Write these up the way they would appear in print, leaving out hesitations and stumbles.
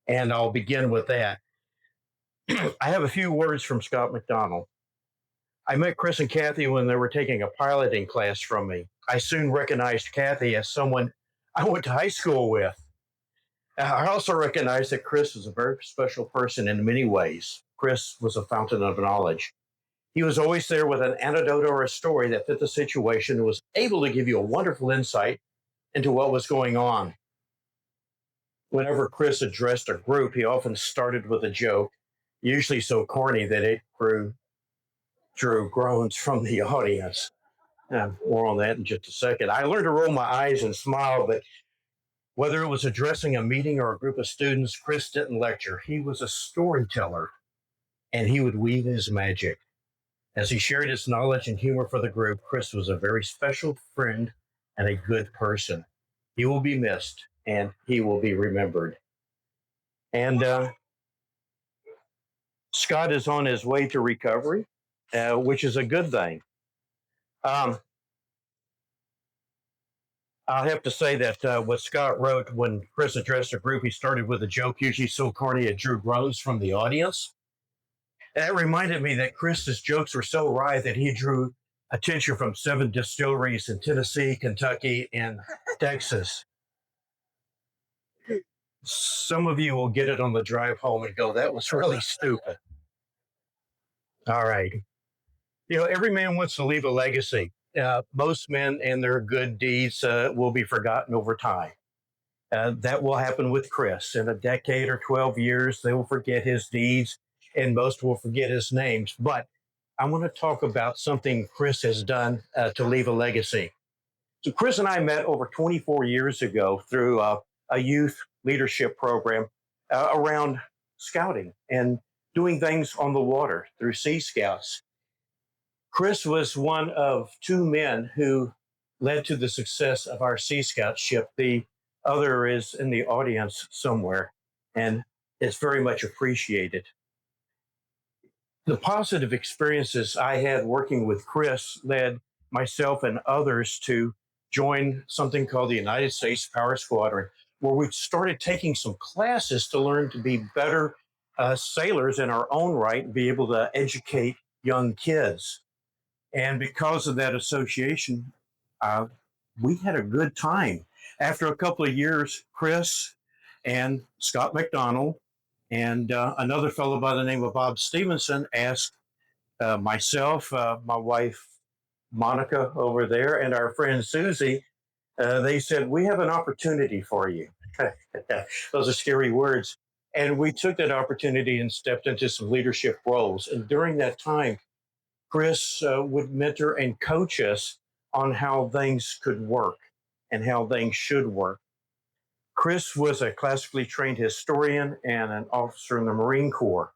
and I'll begin with that. I have a few words from Scott McDonald. I met Chris and Kathy when they were taking a piloting class from me. I soon recognized Kathy as someone I went to high school with. I also recognized that Chris was a very special person in many ways. Chris was a fountain of knowledge. He was always there with an anecdote or a story that fit the situation and was able to give you a wonderful insight into what was going on. Whenever Chris addressed a group, he often started with a joke, usually so corny that it drew groans from the audience. More on that in just a second. I learned to roll my eyes and smile, but whether it was addressing a meeting or a group of students, Chris didn't lecture. He was a storyteller, and he would weave his magic. As he shared his knowledge and humor for the group, Chris was a very special friend and a good person. He will be missed, and he will be remembered. And Scott is on his way to recovery, which is a good thing. I'll have to say that what Scott wrote when Chris addressed a group, he started with a joke, usually so corny it drew groans from the audience. That reminded me that Chris's jokes were so wry that he drew attention from 7 distilleries in Tennessee, Kentucky, and Texas. Some of you will get it on the drive home and go, that was really stupid. All right. Every man wants to leave a legacy. Most men and their good deeds will be forgotten over time. That will happen with Chris. In a decade or 12 years, they will forget his deeds, and most will forget his names. But I want to talk about something Chris has done to leave a legacy. So Chris and I met over 24 years ago through a youth leadership program around scouting and doing things on the water through Sea Scouts. Chris was one of 2 men who led to the success of our Sea Scout ship. The other is in the audience somewhere, and it's very much appreciated. The positive experiences I had working with Chris led myself and others to join something called the United States Power Squadron, where we started taking some classes to learn to be better sailors in our own right and be able to educate young kids. And because of that association, we had a good time. After a couple of years, Chris and Scott McDonald and another fellow by the name of Bob Stevenson asked myself, my wife, Monica over there, and our friend Susie, they said, we have an opportunity for you. Those are scary words. And we took that opportunity and stepped into some leadership roles. And during that time, Chris would mentor and coach us on how things could work and how things should work. Chris was a classically trained historian and an officer in the Marine Corps.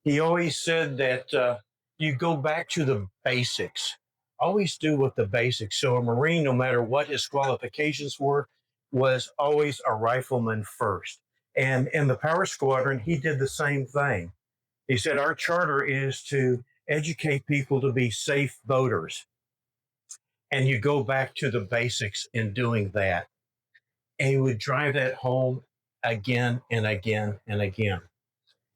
He always said that you go back to the basics. Always do what the basics. So a Marine, no matter what his qualifications were, was always a rifleman first. And in the Power Squadron, he did the same thing. He said, our charter is to educate people to be safe boaters. And you go back to the basics in doing that. And he would drive that home again and again and again.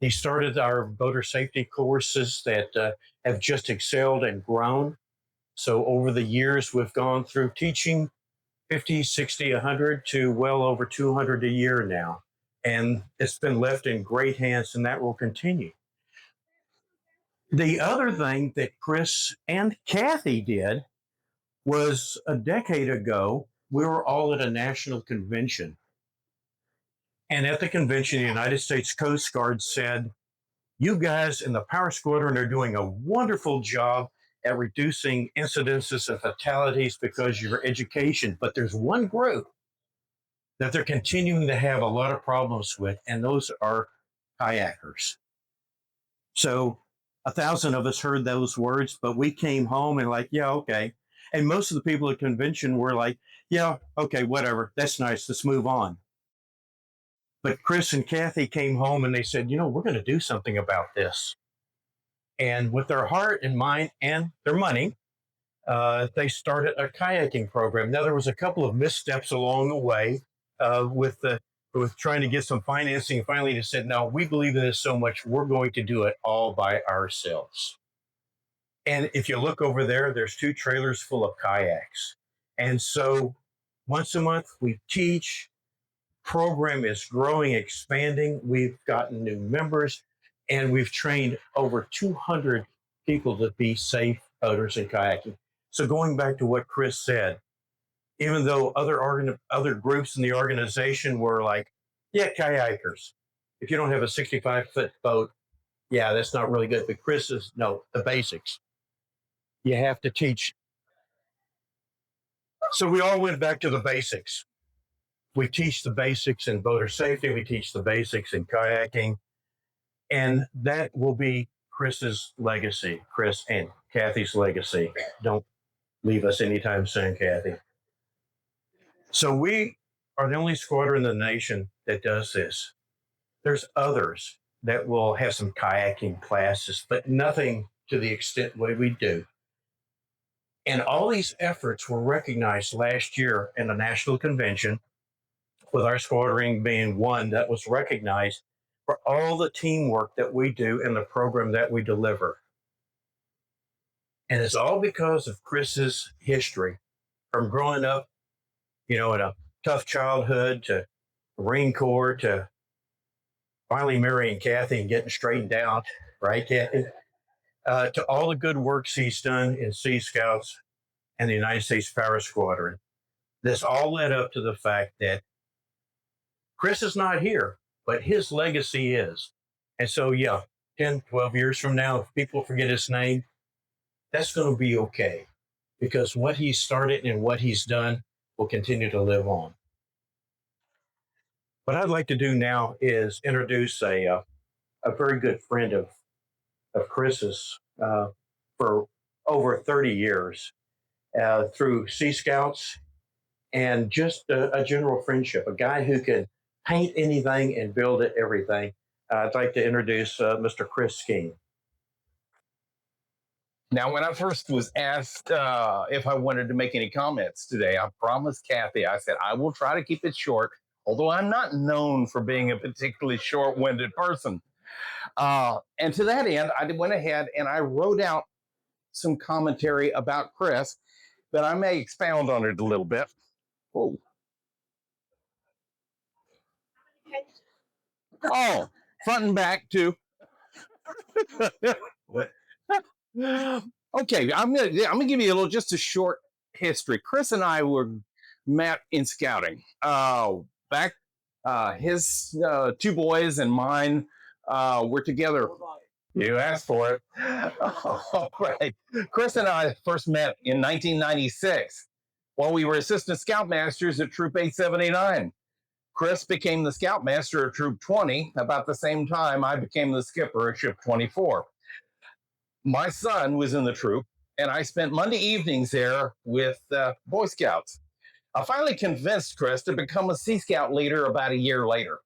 He started our boater safety courses that have just excelled and grown. So over the years, we've gone through teaching 50, 60, 100 to well over 200 a year now. And it's been left in great hands, and that will continue. The other thing that Chris and Kathy did was a decade ago, we were all at a national convention. And at the convention, the United States Coast Guard said, you guys in the Power Squadron are doing a wonderful job at reducing incidences and fatalities because of your education. But there's one group that they're continuing to have a lot of problems with, and those are kayakers. So 1,000 of us heard those words, but we came home and like, yeah, okay. And most of the people at the convention were like, yeah, okay, whatever. That's nice. Let's move on. But Chris and Kathy came home and they said, we're going to do something about this. And with their heart and mind and their money, they started a kayaking program. Now, there was a couple of missteps along the way with with trying to get some financing. Finally, they said, no, we believe in this so much, we're going to do it all by ourselves. And if you look over there, there's 2 trailers full of kayaks. And so once a month, we teach. Program is growing, expanding. We've gotten new members, and we've trained over 200 people to be safe boaters in kayaking. So going back to what Chris said, even though other groups in the organization were like, yeah, kayakers. If you don't have a 65-foot boat, yeah, that's not really good. But Chris is, no, the basics. You have to teach. So we all went back to the basics. We teach the basics in boater safety. We teach the basics in kayaking. And that will be Chris's legacy, Chris and Kathy's legacy. Don't leave us anytime soon, Kathy. So we are the only squadron in the nation that does this. There's others that will have some kayaking classes, but nothing to the extent we do. And all these efforts were recognized last year in the national convention, with our squadron being one that was recognized for all the teamwork that we do and the program that we deliver. And it's all because of Chris's history, from growing up, in a tough childhood, to Marine Corps, to finally marrying Kathy and getting straightened out, right, Kathy? To all the good works he's done in Sea Scouts and the United States Power Squadron. This all led up to the fact that Chris is not here, but his legacy is. And so, yeah, 10, 12 years from now, if people forget his name, that's going to be okay, because what he started and what he's done will continue to live on. What I'd like to do now is introduce a very good friend of Chris's for over 30 years through Sea Scouts and just a general friendship, a guy who can paint anything and build it everything. I'd like to introduce Mr. Chris Skeen. Now, when I first was asked if I wanted to make any comments today, I promised Kathy, I said, I will try to keep it short, although I'm not known for being a particularly short-winded person. And to that end, I went ahead and I wrote out some commentary about Chris, but I may expound on it a little bit. Whoa. Oh, front and back, too. Okay, I'm gonna give you just a short history. Chris and I were met in scouting. Back, his 2 boys and mine were together. You asked for it. All right. Chris and I first met in 1996 while we were assistant scoutmasters at Troop 879. Chris became the scoutmaster of Troop 20 about the same time I became the skipper of Ship 24. My son was in the troop, and I spent Monday evenings there with Boy Scouts. I finally convinced Chris to become a Sea Scout leader about a year later.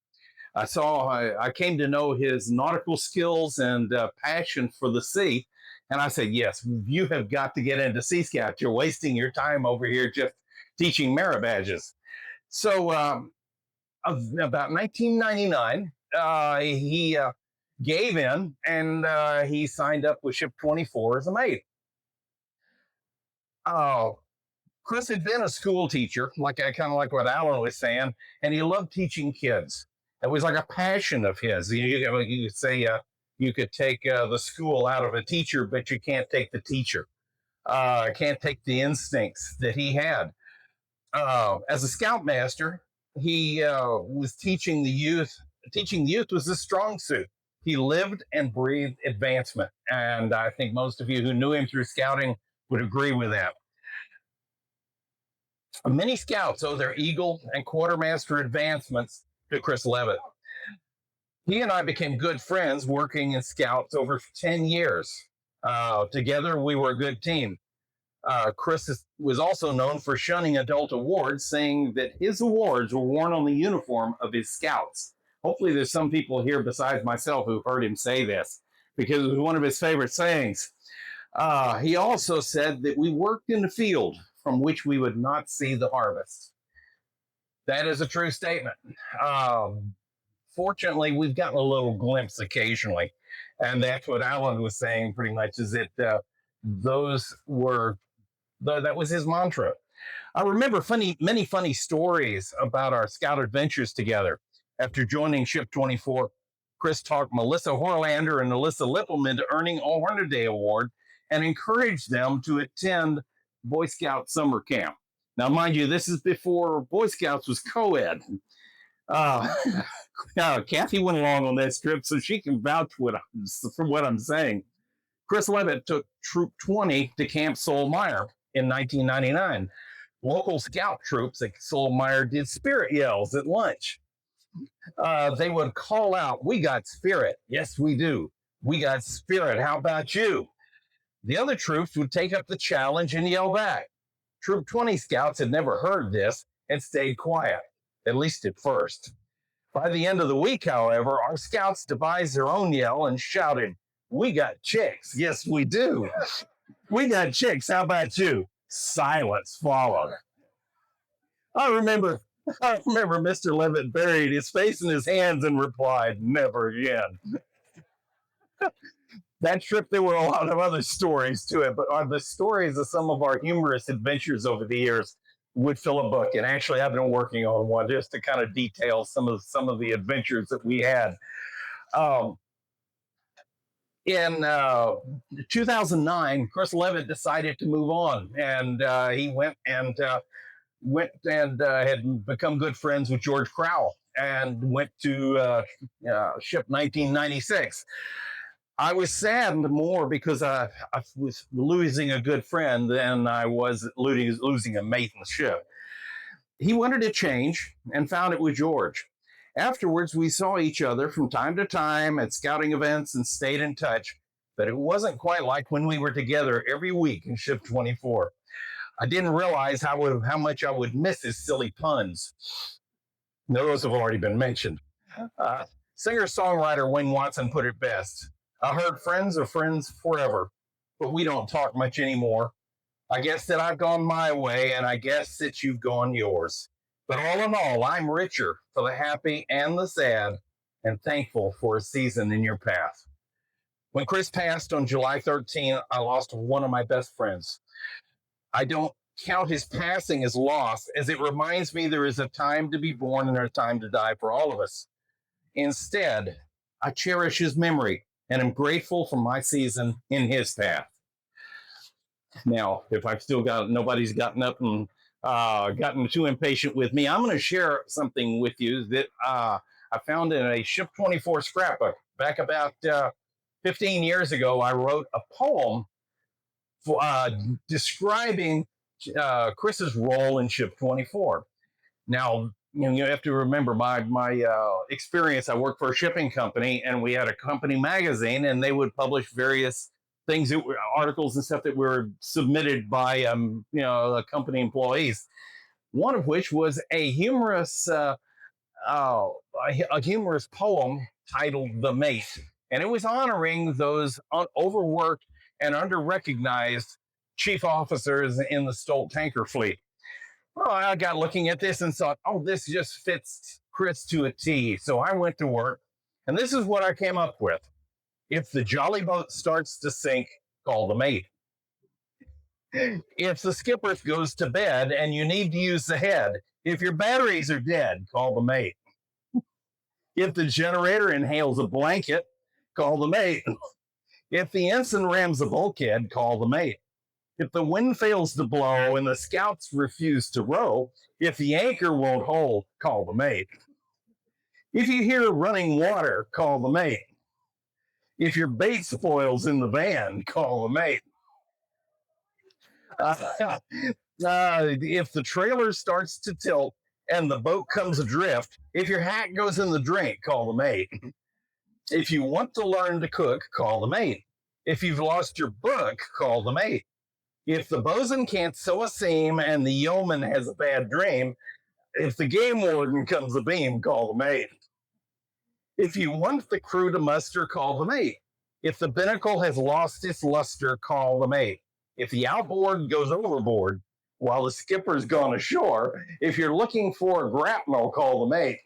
I came to know his nautical skills and passion for the sea, and I said, yes, you have got to get into Sea Scout. You're wasting your time over here just teaching merit badges. So about 1999, he gave in, and he signed up with Ship 24 as a mate. Chris had been a school teacher, kind of like what Alan was saying, and he loved teaching kids. It was like a passion of his. You could say you could take the school out of a teacher, but you can't take the teacher. Can't take the instincts that he had. As a scoutmaster, he was teaching the youth. Teaching the youth was his strong suit. He lived and breathed advancement. And I think most of you who knew him through scouting would agree with that. Many scouts owe their Eagle and Quartermaster advancements to Chris Leavitt. He and I became good friends working in scouts over 10 years. Together, we were a good team. Chris was also known for shunning adult awards, saying that his awards were worn on the uniform of his scouts. Hopefully there's some people here besides myself who've heard him say this, because it was one of his favorite sayings. He also said that we worked in the field from which we would not see the harvest. That is a true statement. Um, Fortunately, we've gotten a little glimpse occasionally, and that's what Alan was saying. Pretty much is that those were that was his mantra. I remember many funny stories about our scout adventures together. After joining Ship 24, Chris talked Melissa Horlander and Alyssa Lippelman into earning a Horner Day Award and encouraged them to attend Boy Scout summer camp. Now, mind you, this is before Boy Scouts was co-ed. Uh, Kathy went along on that trip, so she can vouch for what I'm saying. Chris Leavitt took Troop 20 to Camp Solmeyer in 1999. Local scout troops at Solmeyer did spirit yells at lunch. They would call out, "We got spirit." "Yes, we do. We got spirit. How about you?" The other troops would take up the challenge and yell back. Troop 20 scouts had never heard this and stayed quiet, at least at first. By the end of the week, however, our scouts devised their own yell and shouted, "We got chicks." "Yes, we do. We got chicks. How about you?" Silence followed. I remember I remember Mr. Leavitt buried his face in his hands and replied, "Never again." That trip, there were a lot of other stories to it, but the stories of some of our humorous adventures over the years would fill a book. And actually, I've been working on one just to kind of detail some of the adventures that we had. Um, in 2009, Chris Leavitt decided to move on, and he went and had become good friends with George Crowell and went to Ship 1996. I was saddened more because I was losing a good friend than I was losing a mate in the ship. He wanted to change and found it with George. Afterwards, we saw each other from time to time at scouting events and stayed in touch, but it wasn't quite like when we were together every week in Ship 24. I didn't realize how much I would miss his silly puns. Those have already been mentioned. Singer-songwriter Wayne Watson put it best. "I heard friends are friends forever, but we don't talk much anymore. I guess that I've gone my way, and I guess that you've gone yours. But all in all, I'm richer for the happy and the sad, and thankful for a season in your path." When Chris passed on July 13th, I lost one of my best friends. I don't count his passing as loss, as it reminds me there is a time to be born and a time to die for all of us. Instead, I cherish his memory and am grateful for my season in his path. Now, if I've still got nobody's gotten up and gotten too impatient with me, I'm going to share something with you that I found in a Ship 24 scrapbook. Back about 15 years ago, I wrote a poem describing Chris's role in Ship 24. Now, you have to remember my experience. I worked for a shipping company, and we had a company magazine, and they would publish various things, that were articles and stuff that were submitted by the company employees. One of which was a humorous poem titled "The Mate," and it was honoring those overworked and underrecognized chief officers in the Stolt tanker fleet. Well, I got looking at this and thought, "Oh, this just fits Chris to a T." So I went to work, and this is what I came up with. If the jolly boat starts to sink, call the mate. If the skipper goes to bed and you need to use the head, if your batteries are dead, call the mate. If the generator inhales a blanket, call the mate. If the ensign rams the bulkhead, call the mate. If the wind fails to blow and the scouts refuse to row, if the anchor won't hold, call the mate. If you hear running water, call the mate. If your bait spoils in the van, call the mate. If the trailer starts to tilt and the boat comes adrift, if your hat goes in the drink, call the mate. If you want to learn to cook, call the mate. If you've lost your book, call the mate. If the bosun can't sew a seam and the yeoman has a bad dream, if the game warden comes abeam, call the mate. If you want the crew to muster, call the mate. If the binnacle has lost its luster, call the mate. If the outboard goes overboard, while the skipper's gone ashore. If you're looking for a grapnel, call the mate.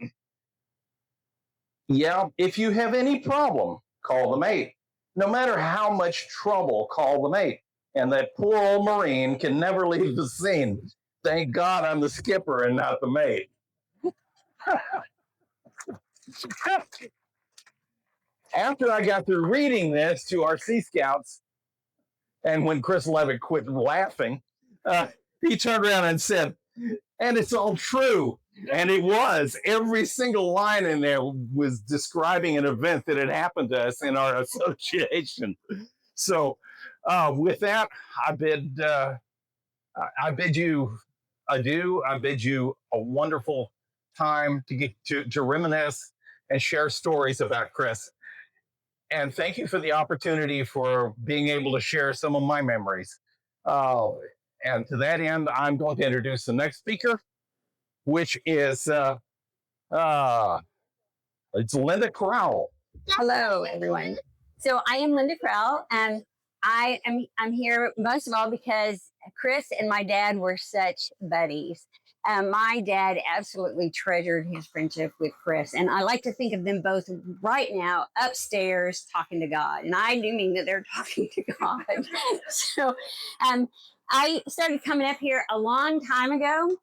Yeah, if you have any problem, call the mate. No matter how much trouble, call the mate. And that poor old Marine can never leave the scene. Thank God I'm the skipper and not the mate. After I got through reading this to our Sea Scouts, and when Chris Leavitt quit laughing, he turned around and said, and it's all true. And it was. Every single line in there was describing an event that had happened to us in our association. So, with that, I bid you adieu. I bid you a wonderful time to get to reminisce and share stories about Chris. And thank you for the opportunity for being able to share some of my memories. Uh, and to that end, I'm going to introduce the next speaker, which is it's Linda Crowell. Hello, everyone. So I am Linda Crowell, and I'm here most of all because Chris and my dad were such buddies. My dad absolutely treasured his friendship with Chris, and I like to think of them both right now upstairs talking to God, and I do mean that they're talking to God. So I started coming up here a long time ago.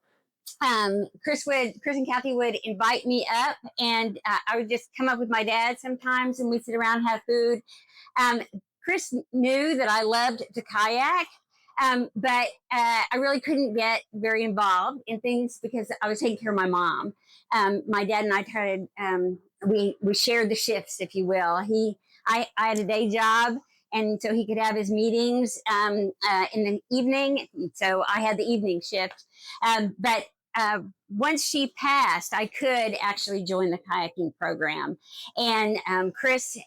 Chris and Kathy would invite me up, and I would just come up with my dad sometimes, and we'd sit around and have food. Chris knew that I loved to kayak, but I really couldn't get very involved in things because I was taking care of my mom. My dad and I tried. We shared the shifts, if you will. I had a day job, and so he could have his meetings in the evening. So I had the evening shift, but once she passed, I could actually join the kayaking program. And Chris,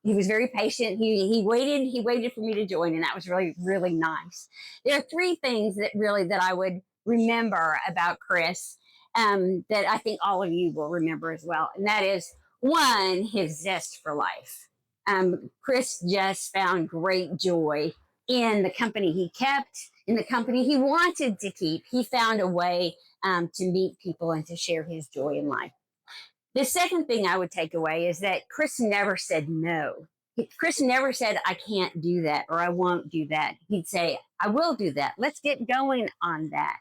he was very patient. He waited for me to join, and that was really, really nice. There are three things that I would remember about Chris that I think all of you will remember as well. And that is one, his zest for life. Chris just found great joy in the company he kept, in the company he wanted to keep. He found a way to meet people and to share his joy in life. The second thing I would take away is that Chris never said no. Chris never said, I can't do that or I won't do that. He'd say, I will do that. Let's get going on that.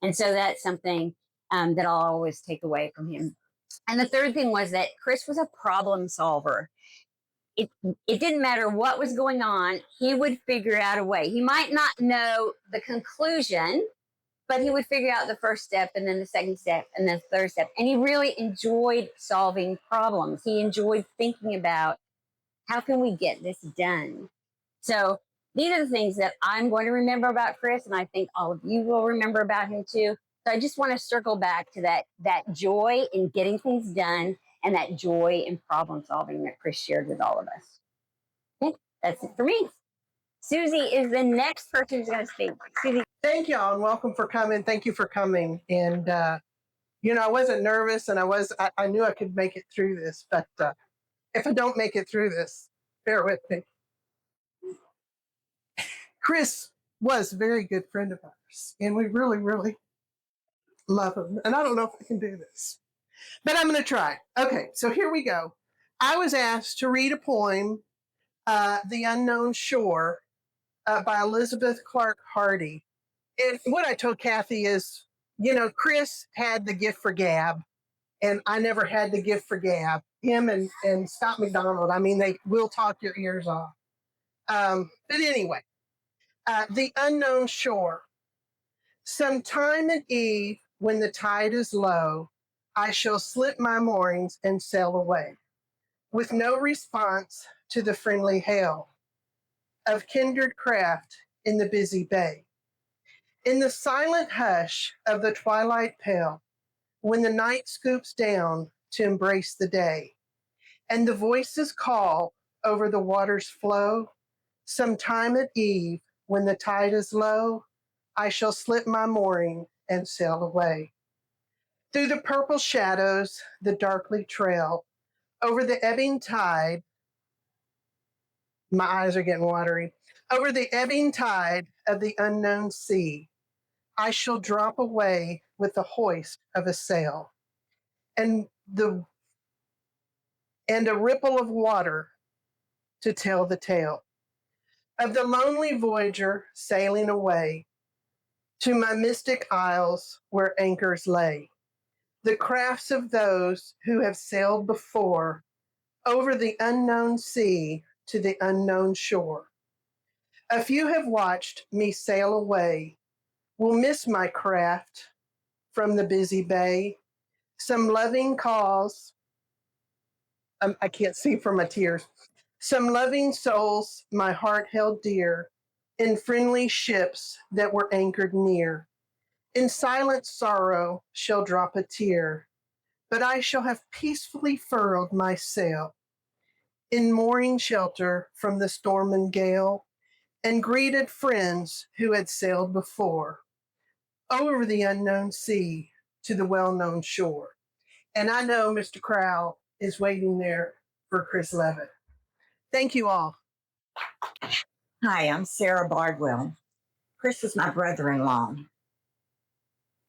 And so that's something that I'll always take away from him. And the third thing was that Chris was a problem solver. It didn't matter what was going on, he would figure out a way. He might not know the conclusion, but he would figure out the first step and then the second step and then the third step. And he really enjoyed solving problems. He enjoyed thinking about how can we get this done? So these are the things that I'm going to remember about Chris, and I think all of you will remember about him too. So I just want to circle back to that joy in getting things done and that joy in problem solving that Chris shared with all of us. Okay, that's it for me. Susie is the next person who's going to speak. Susie. Thank y'all and welcome for coming. Thank you for coming. And, I wasn't nervous and I knew I could make it through this, but if I don't make it through this, bear with me. Chris was a very good friend of ours and we really, really love him. And I don't know if I can do this, but I'm going to try. Okay, so here we go. I was asked to read a poem, The Unknown Shore, by Elizabeth Clark Hardy. And what I told Kathy is, Chris had the gift for gab, and I never had the gift for gab. Him and Scott McDonald, they will talk your ears off. But anyway, The Unknown Shore. Sometime at eve, when the tide is low, I shall slip my moorings and sail away, with no response to the friendly hail of kindred craft in the busy bay. In the silent hush of the twilight pale, when the night scoops down to embrace the day, and the voices call over the water's flow, sometime at eve, when the tide is low, I shall slip my mooring and sail away. Through the purple shadows, the darkly trail, over the ebbing tide, my eyes are getting watery, over the ebbing tide of the unknown sea, I shall drop away with the hoist of a sail, and a ripple of water to tell the tale of the lonely voyager sailing away to my mystic isles where anchors lay, the crafts of those who have sailed before over the unknown sea to the unknown shore. A few have watched me sail away, will miss my craft from the busy bay. Some loving cause, I can't see for my tears. Some loving souls my heart held dear in friendly ships that were anchored near. In silent sorrow shall drop a tear, but I shall have peacefully furled my sail in mooring shelter from the storm and gale, and greeted friends who had sailed before over the unknown sea to the well known shore. And I know Mr. Crowell is waiting there for Chris Leavitt. Thank you all. Hi, I'm Sarah Bardwell. Chris is my brother in law.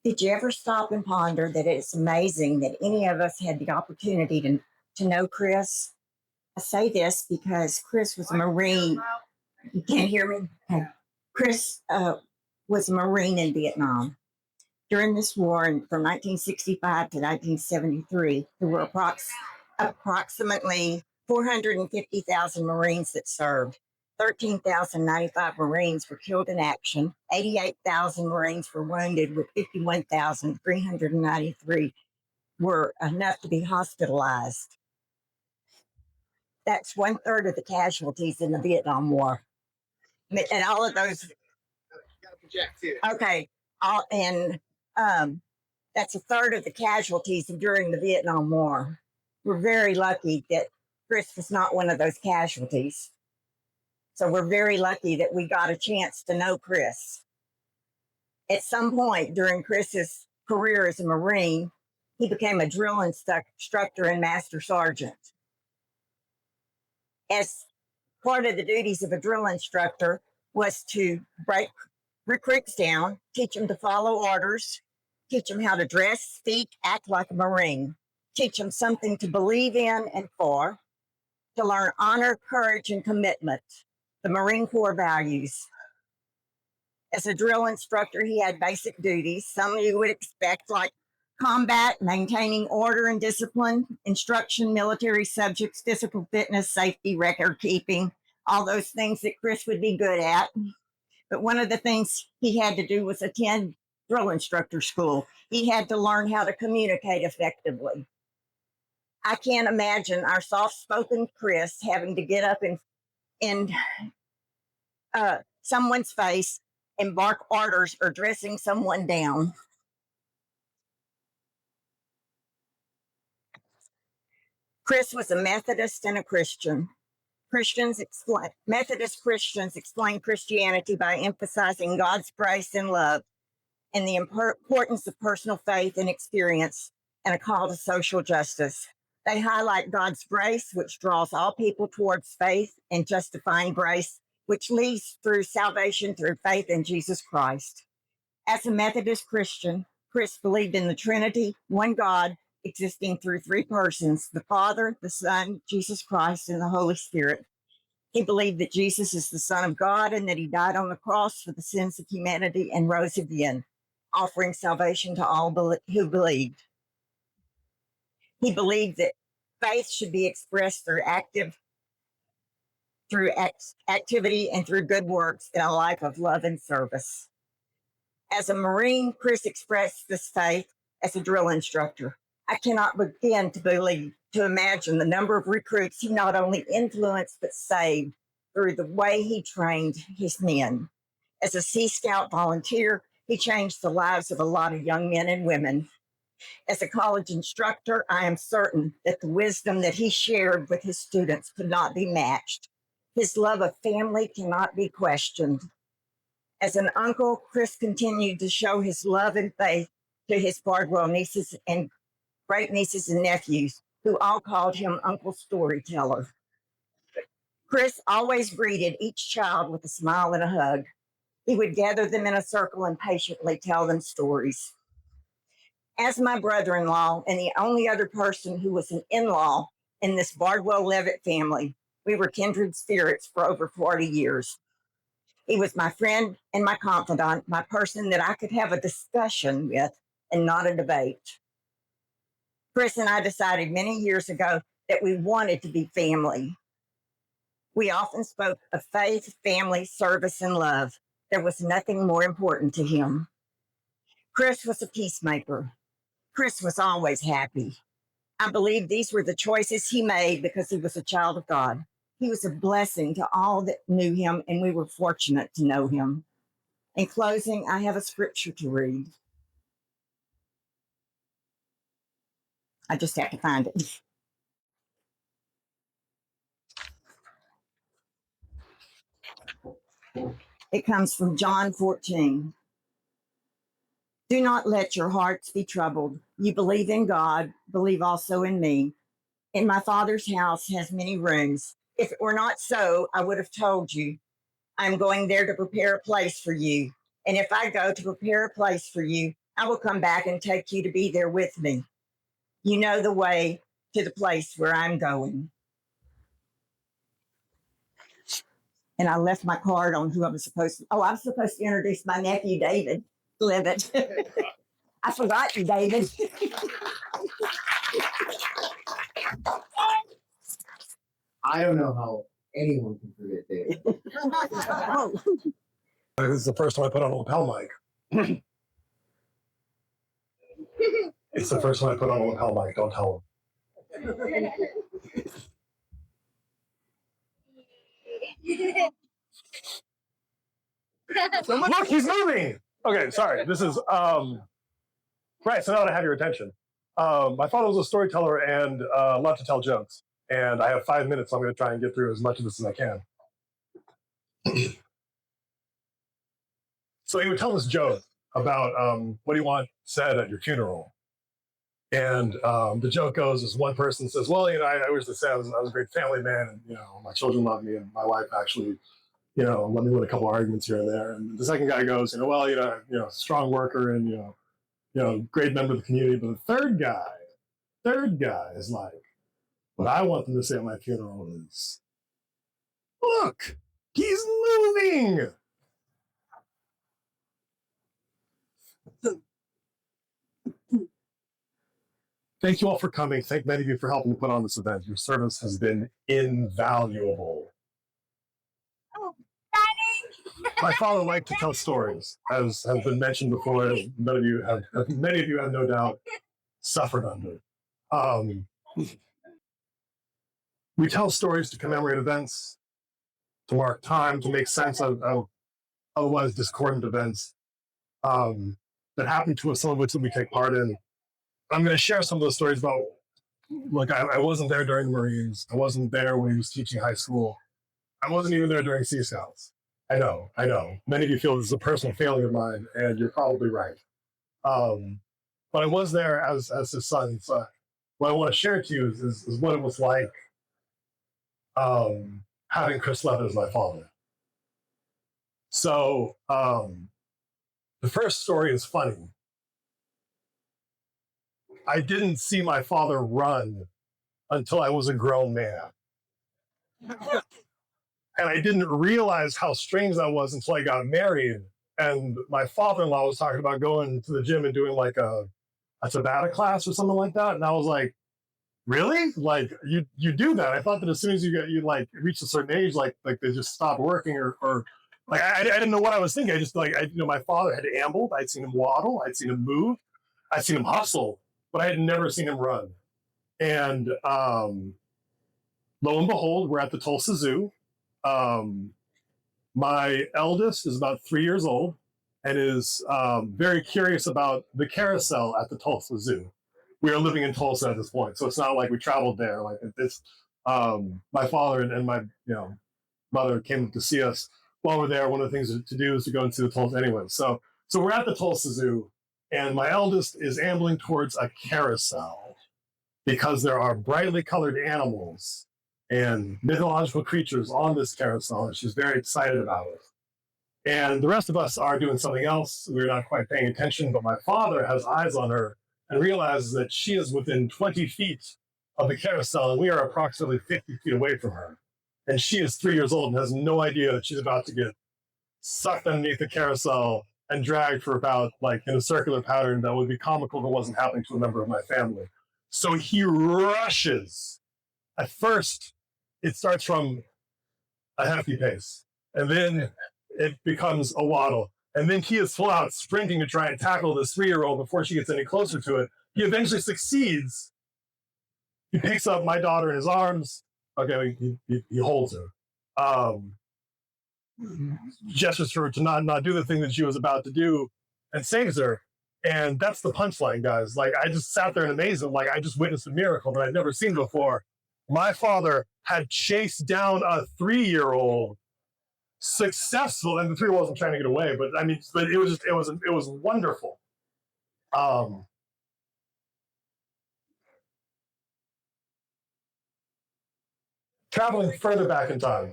Did you ever stop and ponder that it's amazing that any of us had the opportunity to know Chris? I say this because Chris was a Marine. You can't hear me? Okay. Chris was a Marine in Vietnam. During this war, from 1965 to 1973, there were approximately 450,000 Marines that served. 13,095 Marines were killed in action. 88,000 Marines were wounded, with 51,393 were enough to be hospitalized. That's 1/3 of the casualties in the Vietnam War. And all of those. Okay. That's 1/3 of the casualties during the Vietnam War. We're very lucky that Chris was not one of those casualties. So we're very lucky that we got a chance to know Chris. At some point during Chris's career as a Marine, he became a drill instructor and master sergeant. As part of the duties of a drill instructor was to break recruits down, teach them to follow orders, teach them how to dress, speak, act like a Marine, teach them something to believe in and for, to learn honor, courage, and commitment, the Marine Corps values. As a drill instructor, he had basic duties, some you would expect, like combat, maintaining order and discipline, instruction, military subjects, physical fitness, safety, record keeping, all those things that Chris would be good at. But one of the things he had to do was attend drill instructor school. He had to learn how to communicate effectively. I can't imagine our soft-spoken Chris having to get up in someone's face and bark orders or dressing someone down. Chris was a Methodist and a Christian. Methodist Christians explain Christianity by emphasizing God's grace and love and the importance of personal faith and experience and a call to social justice. They highlight God's grace, which draws all people towards faith, and justifying grace, which leads through salvation through faith in Jesus Christ. As a Methodist Christian, Chris believed in the Trinity, one God, existing through three persons, the Father, the Son, Jesus Christ, and the Holy Spirit. He believed that Jesus is the Son of God and that he died on the cross for the sins of humanity and rose again, offering salvation to all who believed. He believed that faith should be expressed through activity and through good works in a life of love and service. As a Marine, Chris expressed this faith as a drill instructor. I cannot begin to imagine the number of recruits he not only influenced but saved through the way he trained his men. As a Sea Scout volunteer, he changed the lives of a lot of young men and women. As a college instructor, I am certain that the wisdom that he shared with his students could not be matched. His love of family cannot be questioned. As an uncle, Chris continued to show his love and faith to his Bardwell nieces and great nieces and nephews, who all called him Uncle Storyteller. Chris always greeted each child with a smile and a hug. He would gather them in a circle and patiently tell them stories. As my brother in law and the only other person who was an in law in this Bardwell Leavitt family, we were kindred spirits for over 40 years. He was my friend and my confidant, my person that I could have a discussion with and not a debate. Chris and I decided many years ago that we wanted to be family. We often spoke of faith, family, service, and love. There was nothing more important to him. Chris was a peacemaker. Chris was always happy. I believe these were the choices he made because he was a child of God. He was a blessing to all that knew him, and we were fortunate to know him. In closing, I have a scripture to read. I just have to find it. It comes from John 14. Do not let your hearts be troubled. You believe in God, believe also in me. In my Father's house has many rooms. If it were not so, I would have told you. I'm going there to prepare a place for you. And if I go to prepare a place for you, I will come back and take you to be there with me. You know the way to the place where I'm going. And I left my card on who I was supposed to. Oh, I was supposed to introduce my nephew, David Leavitt. I forgot you, David. I don't know how anyone can forget David. Oh, This is the first time I put on a lapel mic. It's the first time I put on a lapel mic. Don't tell him. Look, he's moving. Okay, sorry. This is right. So now that I have your attention, my father was a storyteller and loved to tell jokes. And I have 5 minutes, so I'm going to try and get through as much of this as I can. So he would tell this joke about what do you want said at your funeral. And the joke goes is one person says, well, you know, I wish to say I was a great family man, and, you know, my children love me, and my wife actually, you know, let me win a couple arguments here and there. And the second guy goes, you know, well, you know, strong worker and, you know, great member of the community. But the third guy is like, what I want them to say at my funeral is, look, he's moving. Thank you all for coming. Thank many of you for helping to put on this event. Your service has been invaluable. My father liked to tell stories, as has been mentioned before. As many of you have no doubt suffered under. We tell stories to commemorate events, to mark time, to make sense of otherwise discordant events that happen to us, some of which we take part in. I'm going to share some of those stories about, like, I wasn't there during the Marines. I wasn't there when he was teaching high school. I wasn't even there during Sea Scouts. I know. Many of you feel this is a personal failing of mine, and you're probably right. But I was there as his son. So what I want to share to you is what it was like having Chris Leavitt as my father. So the first story is funny. I didn't see my father run until I was a grown man. And I didn't realize how strange that was until I got married. And my father-in-law was talking about going to the gym and doing like a Tabata class or something like that. And I was like, really? Like you do that? I thought that as soon as you like reach a certain age, like they just stop working or like I didn't know what I was thinking. I just my father had ambled. I'd seen him waddle. I'd seen him move. I'd seen him hustle, but I had never seen him run. And lo and behold, we're at the Tulsa Zoo. My eldest is about 3 years old and is very curious about the carousel at the Tulsa Zoo. We are living in Tulsa at this point, so it's not like we traveled there. Like it's my father and my mother came to see us while we're there. One of the things to do is to go into the Tulsa anyway. So we're at the Tulsa Zoo, and my eldest is ambling towards a carousel because there are brightly colored animals and mythological creatures on this carousel, and she's very excited about it. And the rest of us are doing something else. We're not quite paying attention, but my father has eyes on her and realizes that she is within 20 feet of the carousel, and we are approximately 50 feet away from her. And she is 3 years old and has no idea that she's about to get sucked underneath the carousel and dragged for about, like, in a circular pattern that would be comical if it wasn't happening to a member of my family. So he rushes. At first, it starts from a hefty pace, and then it becomes a waddle. And then he is full out sprinting to try and tackle this 3-year-old before she gets any closer to it. He eventually succeeds. He picks up my daughter in his arms. Okay, he holds her. Gestures for her to not do the thing that she was about to do and saves her. And that's the punchline, guys. Like, I just sat there in amazement. Like, I just witnessed a miracle that I'd never seen before. My father had chased down a 3-year-old, successful, and the 3-year-old wasn't trying to get away, but I mean, but it was wonderful. Traveling further back in time,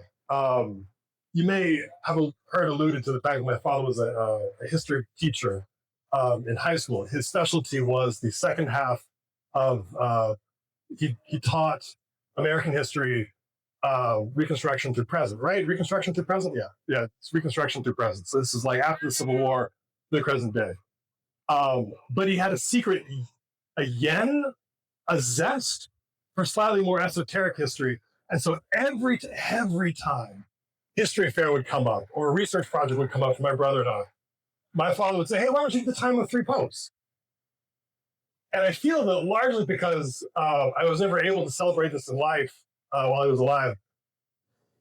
you may have heard alluded to the fact that my father was a history teacher in high school. His specialty was the second half of, he taught American history, Reconstruction through present, right? Reconstruction through present? Yeah, it's Reconstruction through present. So this is like after the Civil War, the present day. But he had a secret, a zest for slightly more esoteric history. And so every time history fair would come up or a research project would come up for my brother and I, my father would say, hey, why don't you take the time of 3 popes? And I feel that largely because I was never able to celebrate this in life while he was alive.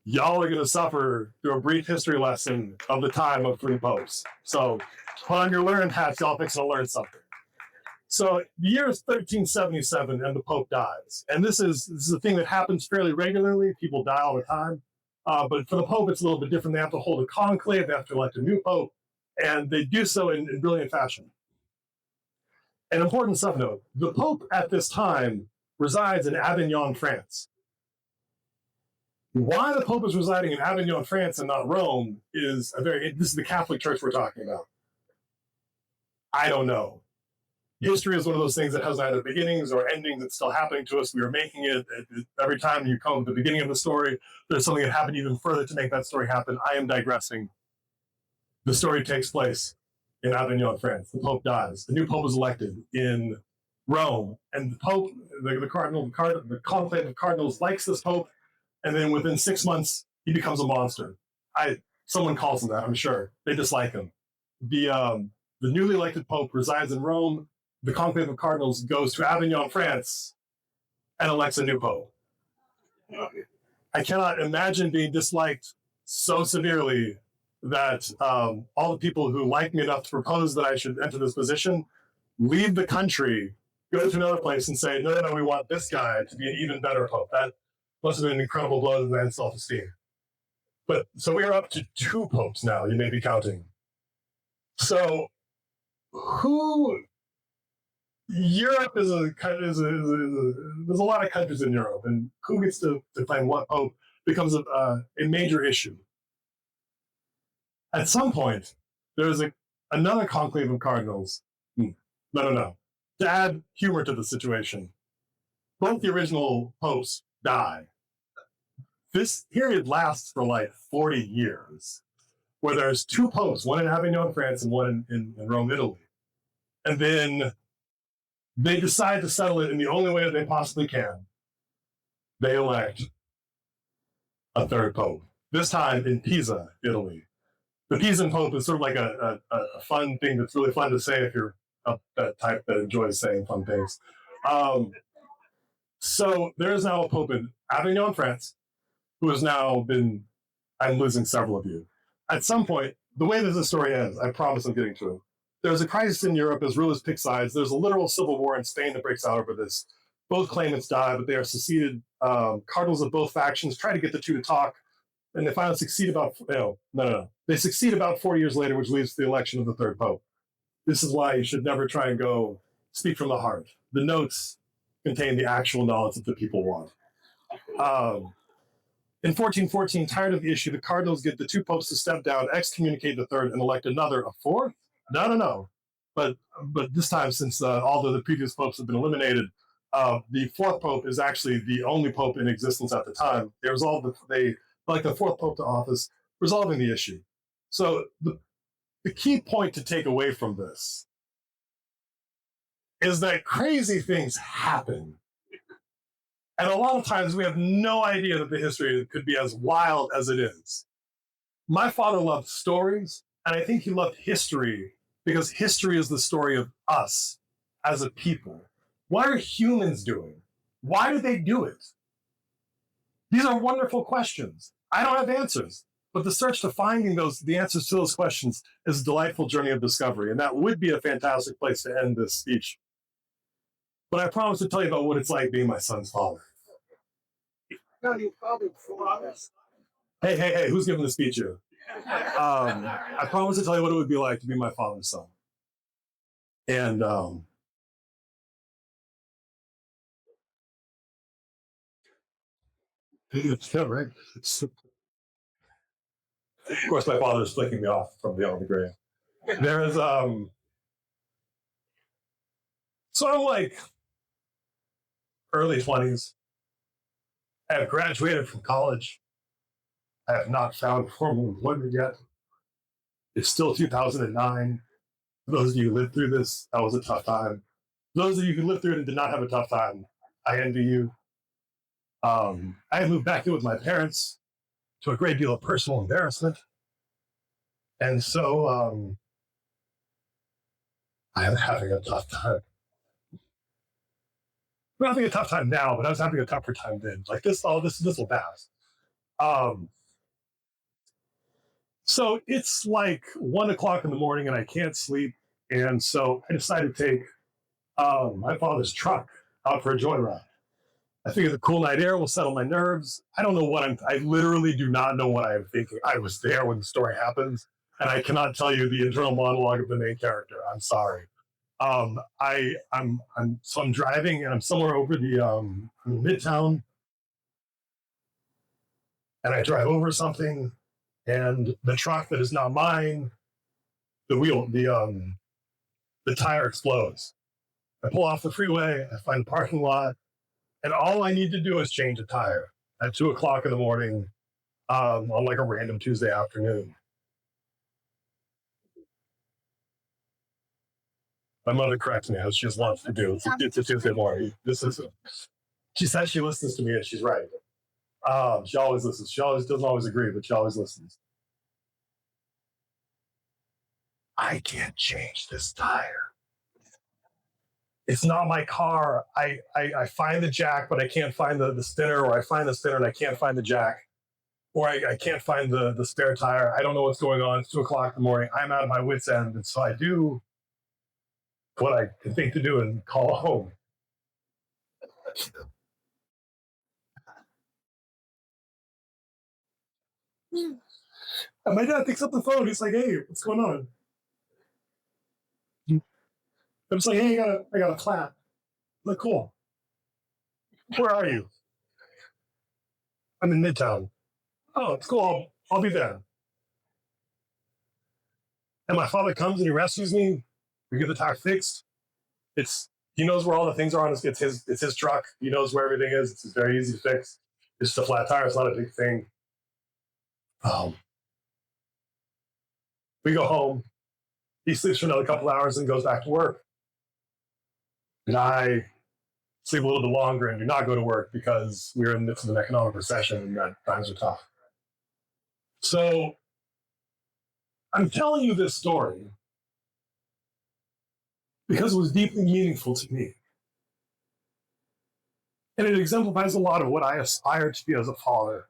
Y'all are going to suffer through a brief history lesson of the time of 3 popes. So put on your learned hats, y'all fixing to learn something. So the year is 1377 and the Pope dies. And this is a thing that happens fairly regularly. People die all the time. But for the Pope, it's a little bit different. They have to hold a conclave. They have to elect a new Pope. And they do so in brilliant fashion. An important subnote, the Pope at this time resides in Avignon, France. Why the Pope is residing in Avignon, France and not Rome is this is the Catholic Church we're talking about. I don't know. History is one of those things that has neither beginnings or endings. It's still happening to us. We are making it. Every time you come to the beginning of the story, there's something that happened even further to make that story happen. I am digressing. The story takes place in Avignon, France. The Pope dies. The new Pope is elected in Rome. And the Pope, the conclave of cardinals likes this Pope. And then within 6 months, he becomes a monster. Someone calls him that, I'm sure. They dislike him. The newly elected Pope resides in Rome. The conclave of cardinals goes to Avignon, France, and elects a new Pope. I cannot imagine being disliked so severely that all the people who like me enough to propose that I should enter this position leave the country, go to another place and say, no, we want this guy to be an even better Pope. That must have been an incredible blow to the man's self-esteem. But so we are up to 2 popes now, you may be counting. So Europe there's a lot of countries in Europe, and who gets to claim what pope becomes a major issue. At some point, there's another conclave of cardinals. No. To add humor to the situation, both the original popes die. This period lasts for like 40 years, where there's 2 popes, one in Avignon, France, and one in Rome, Italy. And then they decide to settle it in the only way that they possibly can. They elect a 3rd pope, this time in Pisa, Italy. The Pisan pope is sort of like a fun thing that's really fun to say if you're that type that enjoys saying fun things. So there is now a pope in Avignon, France, who has now been, I'm losing several of you. At some point, the way that the story ends, I promise I'm getting to it. There's a crisis in Europe as rulers pick sides. There's a literal civil war in Spain that breaks out over this. Both claimants die, but they are seceded. Cardinals of both factions try to get the 2 to talk, and they finally succeed about, no. They succeed about 4 years later, which leads to the election of the 3rd pope. This is why you should never try and go speak from the heart. The notes contain the actual knowledge that the people want. In 1414, tired of the issue, the cardinals get the two popes to step down, excommunicate the third, and elect another, a fourth? No. But this time, since all of the previous popes have been eliminated, the fourth pope is actually the only pope in existence at the time. They like the fourth pope to office, resolving the issue. So the key point to take away from this is that crazy things happen. And a lot of times we have no idea that the history could be as wild as it is. My father loved stories, and I think he loved history because history is the story of us as a people. What are humans doing? Why do they do it? These are wonderful questions. I don't have answers, but the search to finding the answers to those questions is a delightful journey of discovery, and that would be a fantastic place to end this speech. But I promise to tell you about what it's like being my son's father. Hey, who's giving the speech here? I promise to tell you what it would be like to be my father's son. And yeah, right. Of course, my father is flicking me off from beyond the grave. There is so I'm like early 20s. I have graduated from college. I have not found formal employment yet. It's still 2009. For those of you who lived through this, that was a tough time. For those of you who lived through it and did not have a tough time, I envy you. I had moved back in with my parents to a great deal of personal embarrassment. And so I am having a tough time. I'm having a tough time now, but I was having a tougher time then. Like this will pass. So it's like 1 o'clock in the morning and I can't sleep. And so I decided to take my father's truck out for a joyride. I figured the cool night air will settle my nerves. I don't know I literally do not know what I am thinking. I was there when the story happens, and I cannot tell you the internal monologue of the main character. I'm sorry. I'm driving and I'm somewhere over the Midtown, and I drive over something, and the truck that is not mine, the tire explodes. I pull off the freeway, I find a parking lot, and all I need to do is change a tire at 2 o'clock in the morning on like a random Tuesday afternoon. My mother corrects me as she just wants to do. It's a Tuesday morning. She says she listens to me and she's right. She always listens. She doesn't always agree, but she always listens. I can't change this tire. It's not my car. I find the jack, but I can't find the spinner, or I find the spinner and I can't find the jack, or I can't find the spare tire. I don't know what's going on. It's 2 o'clock in the morning. I'm out of my wits' end. And so I do what I can think to do and call home. And my dad picks up the phone. He's like, "Hey, what's going on?" I'm just like, "Hey, I got a clap." I'm like, "Cool. Where are you?" "I'm in Midtown." "Oh, it's cool. I'll be there." And my father comes and he rescues me. We get the tire fixed. He knows where all the things are on. It's his truck. He knows where everything is. It's very easy to fix. It's just a flat tire. It's not a big thing. We go home. He sleeps for another couple hours and goes back to work. And I sleep a little bit longer and do not go to work because we're in the midst of an economic recession and that times are tough. So I'm telling you this story because it was deeply meaningful to me. And it exemplifies a lot of what I aspire to be as a father,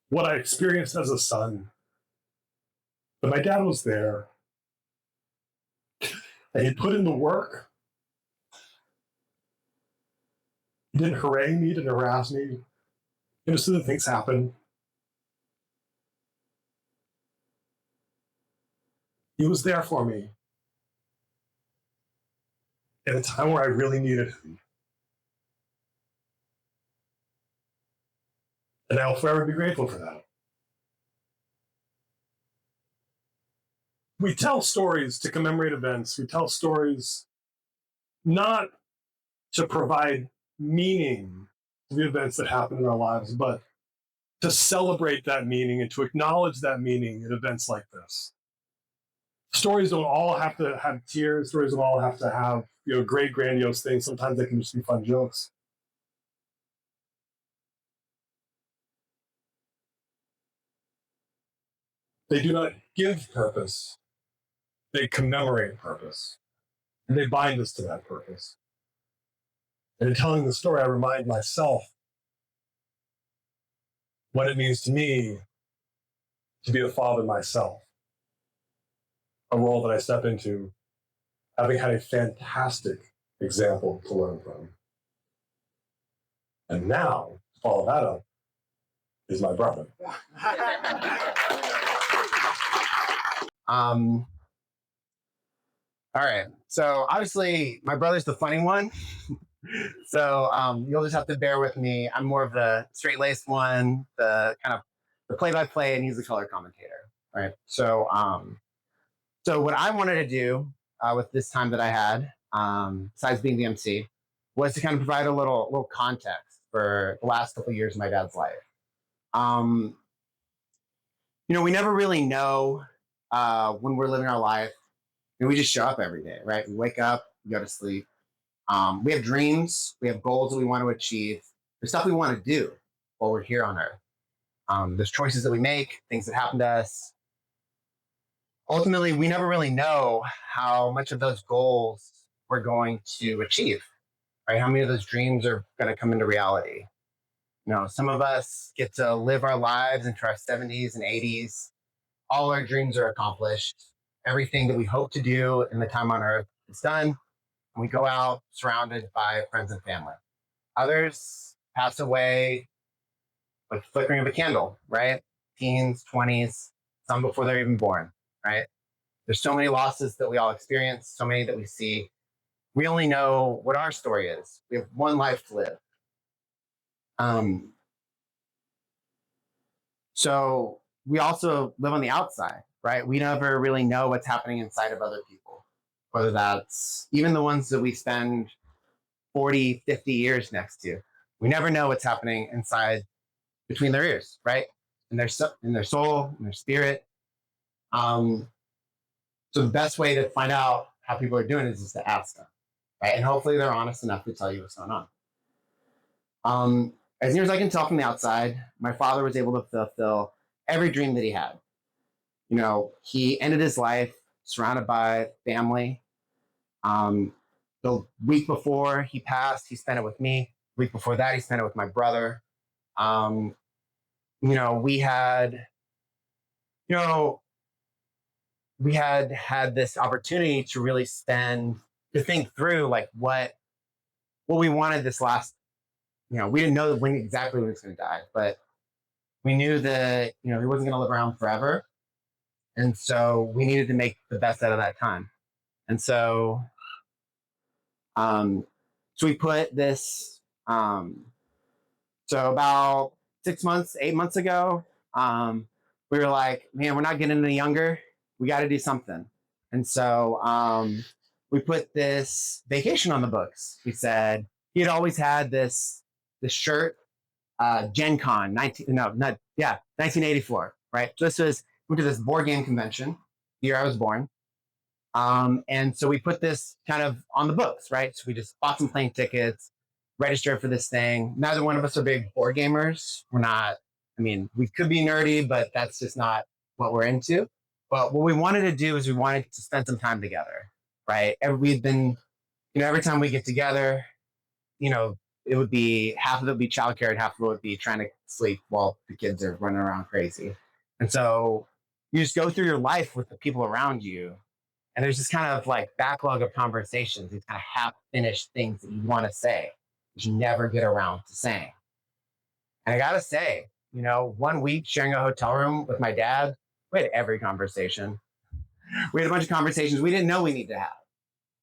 what I experienced as a son. But my dad was there, and he put in the work. He didn't harangue me, didn't harass me. Innocent things happen. He was there for me in a time where I really needed him. And I'll forever be grateful for that. We tell stories to commemorate events. We tell stories not to provide meaning to the events that happen in our lives, but to celebrate that meaning and to acknowledge that meaning in events like this. Stories don't all have to have tears. Stories don't all have to have great grandiose things. Sometimes they can just be fun jokes. They do not give purpose. They commemorate purpose. And they bind us to that purpose. And in telling the story, I remind myself what it means to me to be a father myself. A role that I step into, having had a fantastic example to learn from. And now, to follow that up, is my brother. All right. So obviously, my brother's the funny one. So you'll just have to bear with me. I'm more of the straight-laced one, the kind of the play-by-play, and he's the color commentator. Right. So so what I wanted to do with this time that I had, besides being the MC, was to kind of provide a little context for the last couple of years of my dad's life. We never really know when we're living our life. We just show up every day, right? We wake up, we go to sleep. We have dreams, we have goals that we want to achieve. There's stuff we want to do while we're here on Earth. There's choices that we make, things that happen to us. Ultimately, we never really know how much of those goals we're going to achieve, right? How many of those dreams are going to come into reality? Some of us get to live our lives into our 70s and 80s. All our dreams are accomplished. Everything that we hope to do in the time on Earth is done. And we go out surrounded by friends and family. Others pass away with the flickering of a candle, right? Teens, 20s, some before they're even born, right? There's so many losses that we all experience, so many that we see. We only know what our story is. We have one life to live. So we also live on the outside, right? We never really know what's happening inside of other people, whether that's even the ones that we spend 40, 50 years next to. We never know what's happening inside between their ears, right? In their soul, in their spirit. So the best way to find out how people are doing is just to ask them, right? And hopefully they're honest enough to tell you what's going on. As near as I can tell from the outside, my father was able to fulfill every dream that he had. He ended his life surrounded by family. The week before he passed, he spent it with me. The week before that, he spent it with my brother. We had this opportunity to really to think through like what we wanted this last. We didn't know exactly when he was going to die, but we knew that he wasn't going to live around forever, and so we needed to make the best out of that time. And so, so we put this. So about 6 months, 8 months ago, we were like, man, we're not getting any younger. We got to do something. And so we put this vacation on the books. We said he had always had this shirt, Gen Con, 1984, right? So we went to this board game convention, the year I was born. And so we put this kind of on the books, right? So we just bought some plane tickets, registered for this thing. Neither one of us are big board gamers. We're not, we could be nerdy, but that's just not what we're into. But what we wanted to do is we wanted to spend some time together, right? We've been, every time we get together, it would be half of it would be childcare and half of it would be trying to sleep while the kids are running around crazy. And so you just go through your life with the people around you. And there's this kind of like backlog of conversations, these kind of half-finished things that you want to say, but you never get around to saying. And I got to say, 1 week sharing a hotel room with my dad, we had every conversation. We had a bunch of conversations we didn't know we needed to have.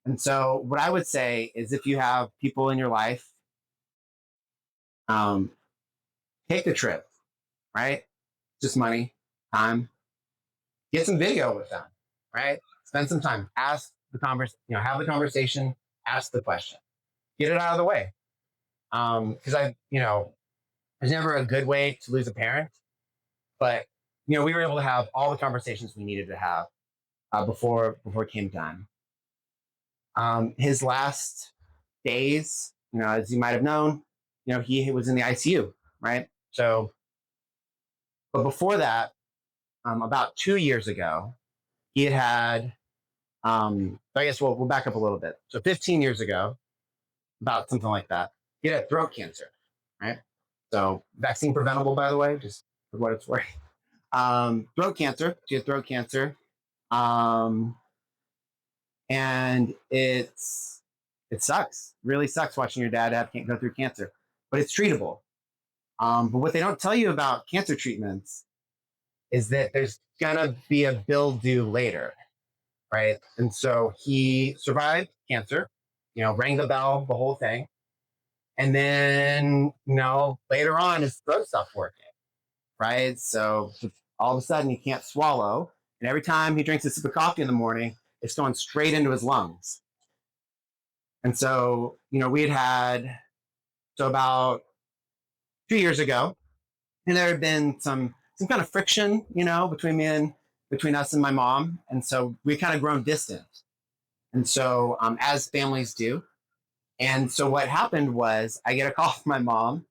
And so what I would say is if you have people in your life, take the trip, right? Just money, time. Get some video with them, right? Spend some time. Ask the have the conversation, ask the question. Get it out of the way. Because there's never a good way to lose a parent, but we were able to have all the conversations we needed to have before it came time. His last days, as you might have known, he was in the ICU, right? So, but before that, about 2 years ago, he had I guess we'll back up a little bit. So 15 years ago, about something like that, he had throat cancer, right? So vaccine preventable, by the way, just for what it's worth. Throat cancer, she had throat cancer. And it sucks, really sucks watching your dad go through cancer, but it's treatable. But what they don't tell you about cancer treatments is that there's gonna be a bill due later, right? And so he survived cancer, rang the bell, the whole thing. And then, later on, his throat stopped working, right? So all of a sudden, he can't swallow. And every time he drinks a sip of coffee in the morning, it's going straight into his lungs. And so, so about 2 years ago, and there had been some kind of friction, between us and my mom. And so we kind of grown distant. And so, as families do. And so what happened was I get a call from my mom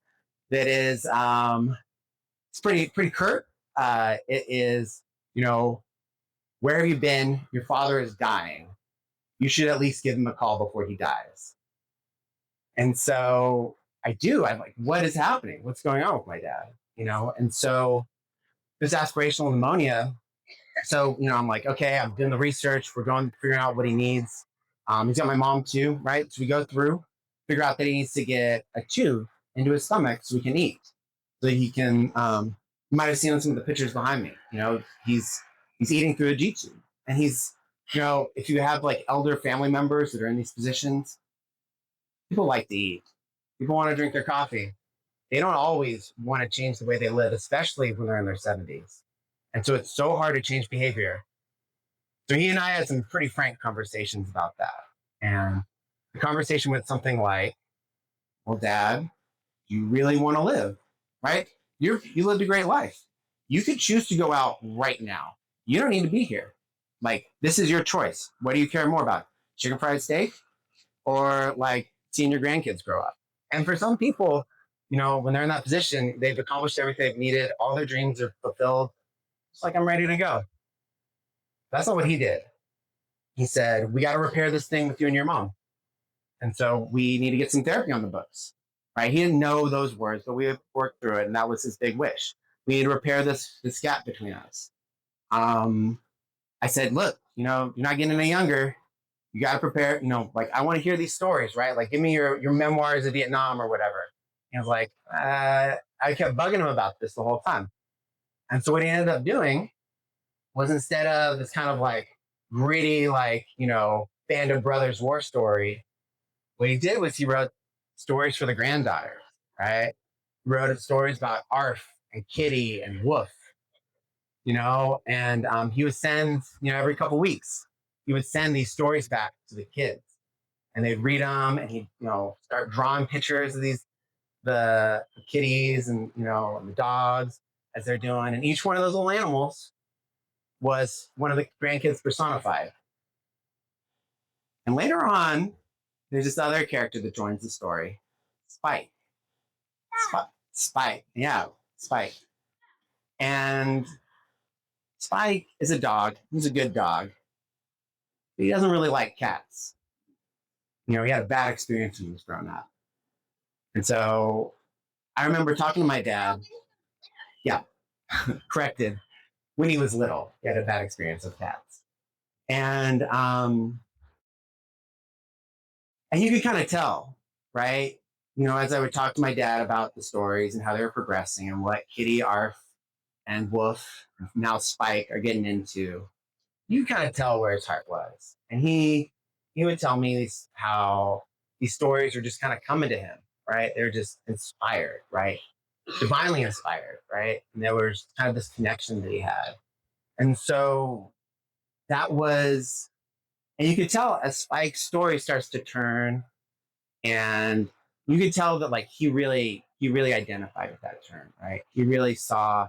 that is, it's pretty curt. It is, where have you been? Your father is dying. You should at least give him a call before he dies. And so I do. I'm like, what is happening? What's going on with my dad? And so this aspirational pneumonia. So, I'm like, okay, I'm doing the research. We're figuring out what he needs. He's got my mom too, right? So we go through, figure out that he needs to get a tube into his stomach so he can eat. So he can, you might have seen some of the pictures behind me. He's eating through a G tube. And he's, if you have like elder family members that are in these positions, people like to eat. People want to drink their coffee. They don't always want to change the way they live, especially when they're in their 70s. And so it's so hard to change behavior. So he and I had some pretty frank conversations about that. And the conversation went something like, well, Dad, you really want to live, right? You lived a great life. You could choose to go out right now. You don't need to be here. Like, this is your choice. What do you care more about? Chicken fried steak or like seeing your grandkids grow up? And for some people, when they're in that position, they've accomplished everything they've needed. All their dreams are fulfilled. It's like, I'm ready to go. That's not what he did. He said, we got to repair this thing with you and your mom. And so we need to get some therapy on the books, right? He didn't know those words, but we worked through it. And that was his big wish. We need to repair this gap between us. I said, look, you're not getting any younger. You got to prepare, I want to hear these stories, right? Like, give me your memoirs of Vietnam or whatever. And I was like, I kept bugging him about this the whole time. And so what he ended up doing was, instead of this kind of like gritty, Band of Brothers war story, what he did was he wrote stories for the granddaughters, right? He wrote stories about Arf and Kitty and Woof, and he would send, every couple weeks, he would send these stories back to the kids, and they'd read them, and he'd, start drawing pictures of the kitties and, and the dogs as they're doing. And each one of those little animals was one of the grandkids personified. And later on, there's this other character that joins the story, Spike. Spike. Yeah, Spike. And Spike is a dog. He's a good dog. But he doesn't really like cats. He had a bad experience when he was growing up. And so I remember talking to my dad. Yeah, corrected. When he was little, he had a bad experience with cats. And you could kind of tell, right? As I would talk to my dad about the stories and how they were progressing and what Kitty, Arf, and Wolf, and now Spike, are getting into, you kind of tell where his heart was. And he would tell me how these stories were just kind of coming to him, right? They're just inspired, right? divinely inspired, right? And there was kind of this connection that he had. And so that was, and you could tell as Spike's story starts to turn, and you could tell that like he really identified with that turn, right? He really saw,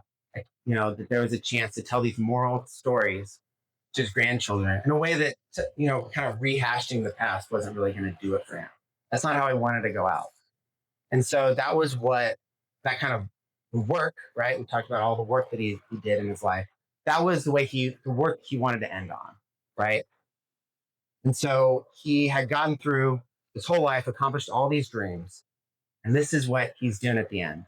that there was a chance to tell these moral stories to his grandchildren in a way that, kind of rehashing the past wasn't really going to do it for him. That's not how he wanted to go out. And so that was what that kind of work, right? We talked about all the work that he did in his life. That was the work he wanted to end on, right? And so he had gotten through his whole life, accomplished all these dreams, and this is what he's doing at the end.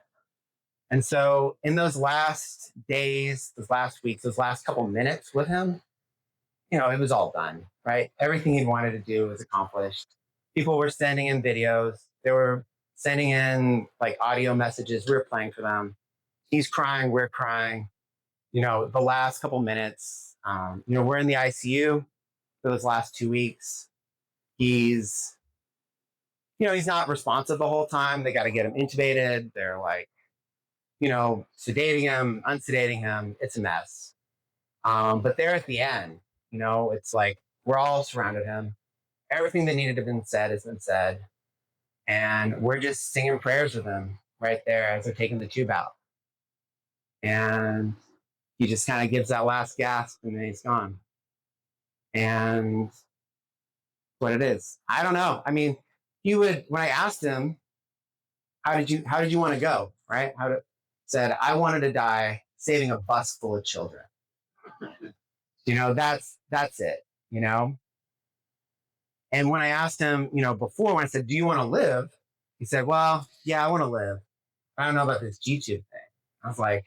And so in those last days, those last weeks, those last couple minutes with him, it was all done, right? Everything he wanted to do was accomplished. People were sending in videos. They were sending in like audio messages. We were playing for them. He's crying. We're crying. The last couple minutes, we're in the ICU for those last 2 weeks. He's not responsive the whole time. They got to get him intubated. They're like, sedating him, unsedating him. It's a mess. But there at the end, it's like we're all surrounded him. Everything that needed to have been said has been said. And we're just singing prayers with him right there as they're taking the tube out. And he just kind of gives that last gasp and then he's gone. And what it is, I don't know. I mean, when I asked him, how did you want to go? Right? Said, I wanted to die saving a bus full of children. That's it, And when I asked him, before, when I said, do you want to live? He said, well, yeah, I want to live. I don't know about this G-Tube thing. I was like,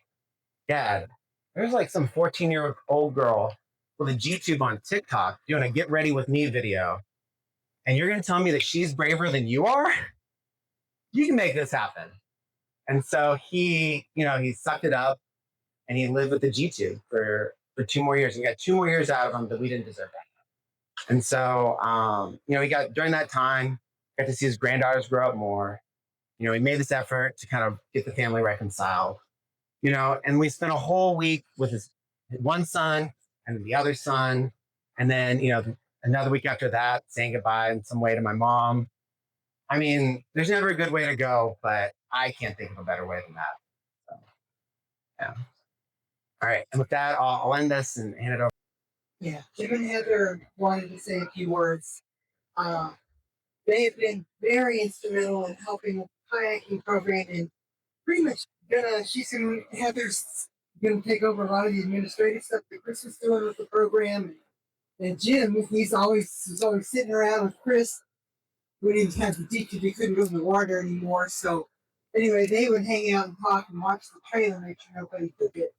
Dad, there's like some 14-year-old girl with a G-Tube on TikTok doing a get ready with me video. And you're going to tell me that she's braver than you are? You can make this happen. And so he sucked it up and he lived with the G-Tube for 2 more years. We got 2 more years out of him that we didn't deserve that. And so, he got, during that time, got to see his granddaughters grow up more. He made this effort to kind of get the family reconciled, and we spent a whole week with his one son and the other son. And then, another week after that, saying goodbye in some way to my mom. I mean, there's never a good way to go, but I can't think of a better way than that. So, yeah. All right. And with that, I'll end this and hand it over. Yeah, Jim and Heather wanted to say a few words. They have been very instrumental in helping with the kayaking program, and pretty much Heather's gonna take over a lot of the administrative stuff that Chris was doing with the program. And Jim, was always sitting around with Chris. We didn't have the teacher; we couldn't go in the water anymore. So anyway, they would hang out and talk and watch the trailer, make sure nobody took it.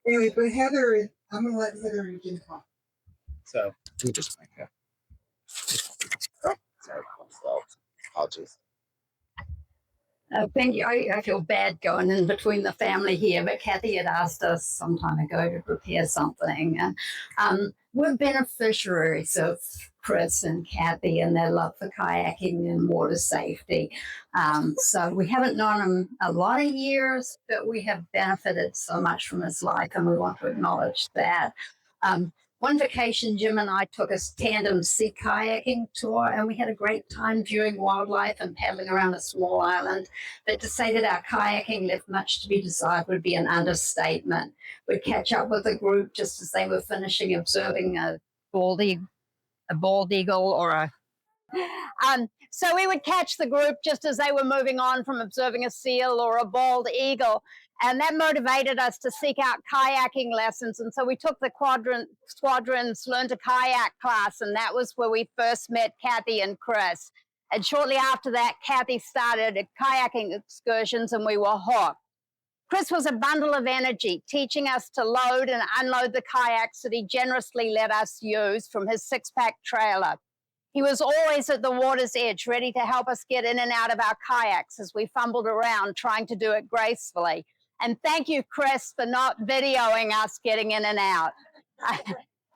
Anyway, but Heather, I'm going to let Heather and Jim talk. So, we just make that. Oh, sorry. Apologies. Thank you. I feel bad going in between the family here, but Kathy had asked us some time ago to prepare something. And we're beneficiaries of Chris and Kathy and their love for kayaking and water safety. So we haven't known him a lot of years, but we have benefited so much from his life, and we want to acknowledge that. One vacation, Jim and I took a tandem sea kayaking tour, and we had a great time viewing wildlife and paddling around a small island. But to say that our kayaking left much to be desired would be an understatement. We'd catch up with the group just as they were finishing observing a bald eagle or a... So we would catch the group just as they were moving on from observing a seal or a bald eagle. And that motivated us to seek out kayaking lessons. And so we took the Squadron's Learn to Kayak class, and that was where we first met Kathy and Chris. And shortly after that, Kathy started kayaking excursions, and we were hooked. Chris was a bundle of energy, teaching us to load and unload the kayaks that he generously let us use from his 6-pack trailer. He was always at the water's edge, ready to help us get in and out of our kayaks as we fumbled around, trying to do it gracefully. And thank you, Chris, for not videoing us getting in and out.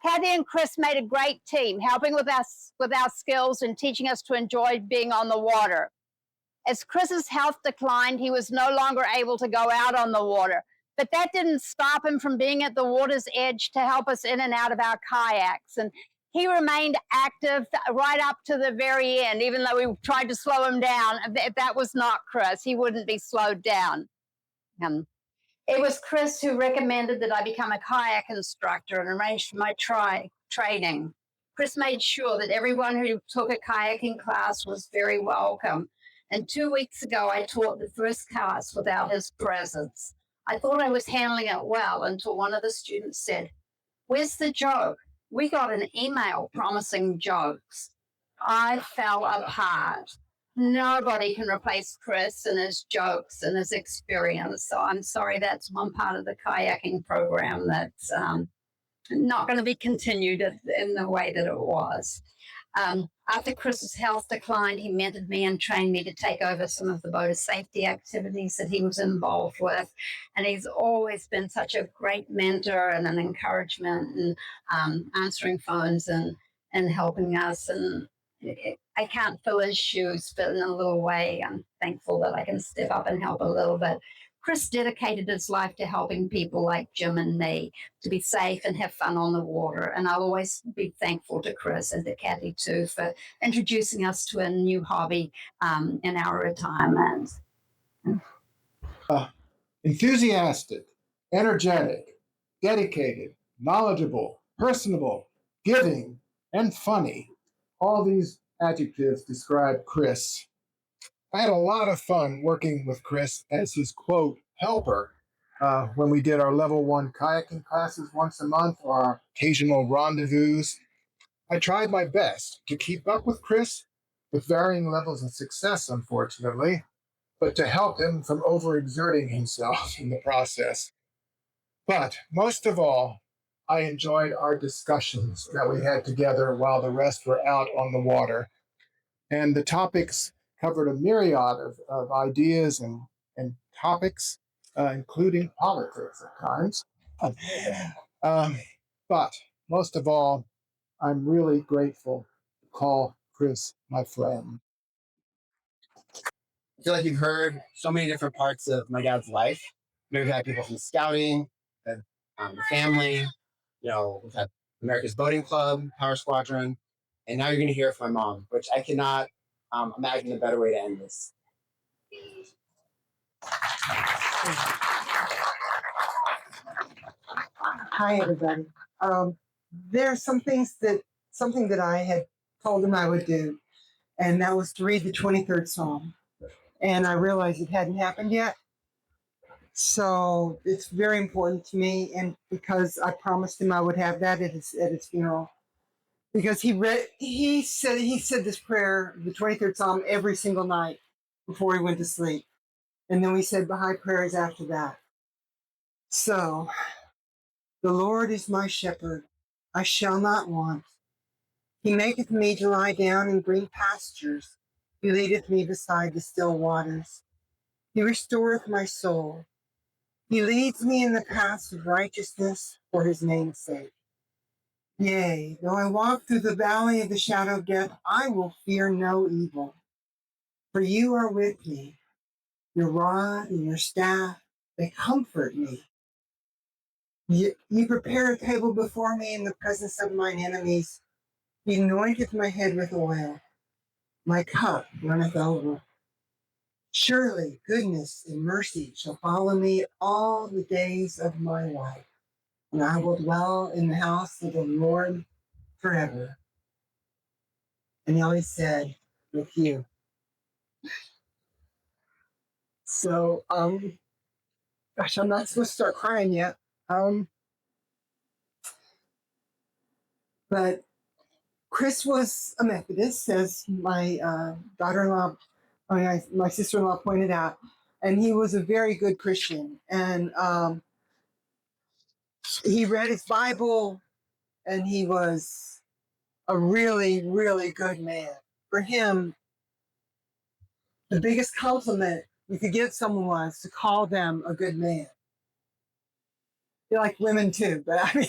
Kathy and Chris made a great team, helping with us with our skills and teaching us to enjoy being on the water. As Chris's health declined, he was no longer able to go out on the water. But that didn't stop him from being at the water's edge to help us in and out of our kayaks. And he remained active right up to the very end, even though we tried to slow him down. If that was not Chris, he wouldn't be slowed down. It was Chris who recommended that I become a kayak instructor and arranged for my training. Chris made sure that everyone who took a kayaking class was very welcome. And 2 weeks ago, I taught the first class without his presence. I thought I was handling it well until one of the students said, "Where's the joke? We got an email promising jokes." I fell apart. Nobody can replace Chris and his jokes and his experience. So I'm sorry, that's one part of the kayaking program that's not going to be continued in the way that it was. After Chris's health declined, he mentored me and trained me to take over some of the boater safety activities that he was involved with. And he's always been such a great mentor and an encouragement, and answering phones and helping us. And I can't fill his shoes, but in a little way, I'm thankful that I can step up and help a little bit. Chris dedicated his life to helping people like Jim and me to be safe and have fun on the water. And I'll always be thankful to Chris and to Kathy too for introducing us to a new hobby in our retirement. Enthusiastic, energetic, dedicated, knowledgeable, personable, giving, and funny. All these adjectives describe Chris. I had a lot of fun working with Chris as his, quote, helper when we did our level 1 kayaking classes once a month or our occasional rendezvous. I tried my best to keep up with Chris with varying levels of success, unfortunately, but to help him from overexerting himself in the process. But most of all, I enjoyed our discussions that we had together while the rest were out on the water. And the topics covered a myriad of ideas and topics, including politics at times. But most of all, I'm really grateful to call Chris my friend. I feel like you've heard so many different parts of my dad's life. We've had people from scouting, the family, we've had America's Boating Club, Power Squadron, and now you're going to hear from my mom, which I cannot imagine a better way to end this. Hi, everybody. There are something that I had told him I would do, and that was to read the 23rd Psalm. And I realized it hadn't happened yet. So it's very important to me, and because I promised him I would have that at his funeral. Because he said this prayer, the 23rd Psalm, every single night before he went to sleep. And then we said Baha'i prayers after that. So, the Lord is my shepherd, I shall not want. He maketh me to lie down in green pastures. He leadeth me beside the still waters. He restoreth my soul. He leads me in the paths of righteousness for his name's sake. Yea, though I walk through the valley of the shadow of death, I will fear no evil. For you are with me. Your rod and your staff, they comfort me. You prepare a table before me in the presence of mine enemies. He anointeth my head with oil. My cup runneth over. Surely goodness and mercy shall follow me all the days of my life, and I will dwell in the house of the Lord forever. And Ellie said, with you. So, gosh, I'm not supposed to start crying yet. But Chris was a Methodist, as my daughter-in-law, my sister-in-law pointed out, and he was a very good Christian. And he read his Bible, and he was a really, really good man. For him, the biggest compliment you could give someone was to call them a good man. You're like women too, but I mean,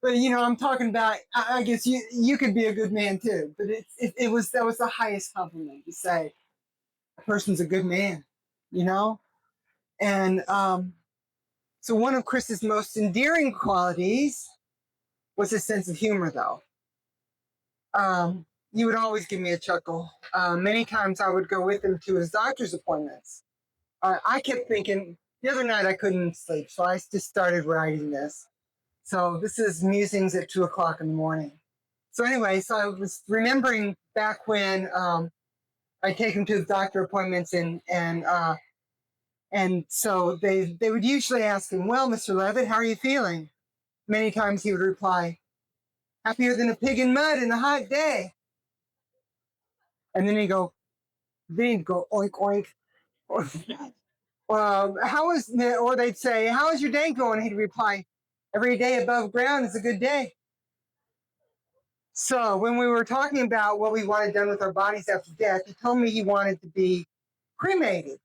but I'm talking about. I guess you could be a good man too, but that was the highest compliment to say. a person's a good man, you know? And so one of Chris's most endearing qualities was his sense of humor, though. He would always give me a chuckle. Many times I would go with him to his doctor's appointments. I kept thinking, the other night I couldn't sleep, so I just started writing this. So this is musings at 2:00 in the morning. So anyway, so I was remembering back when I take him to the doctor appointments, and so they would usually ask him, "Well, Mr. Leavitt, how are you feeling?" Many times he would reply, "Happier than a pig in mud in a hot day." And then he'd go oink oink. How is, or they'd say, "How is your day going?" He'd reply, "Every day above ground is a good day." So when we were talking about what we wanted done with our bodies after death, he told me he wanted to be cremated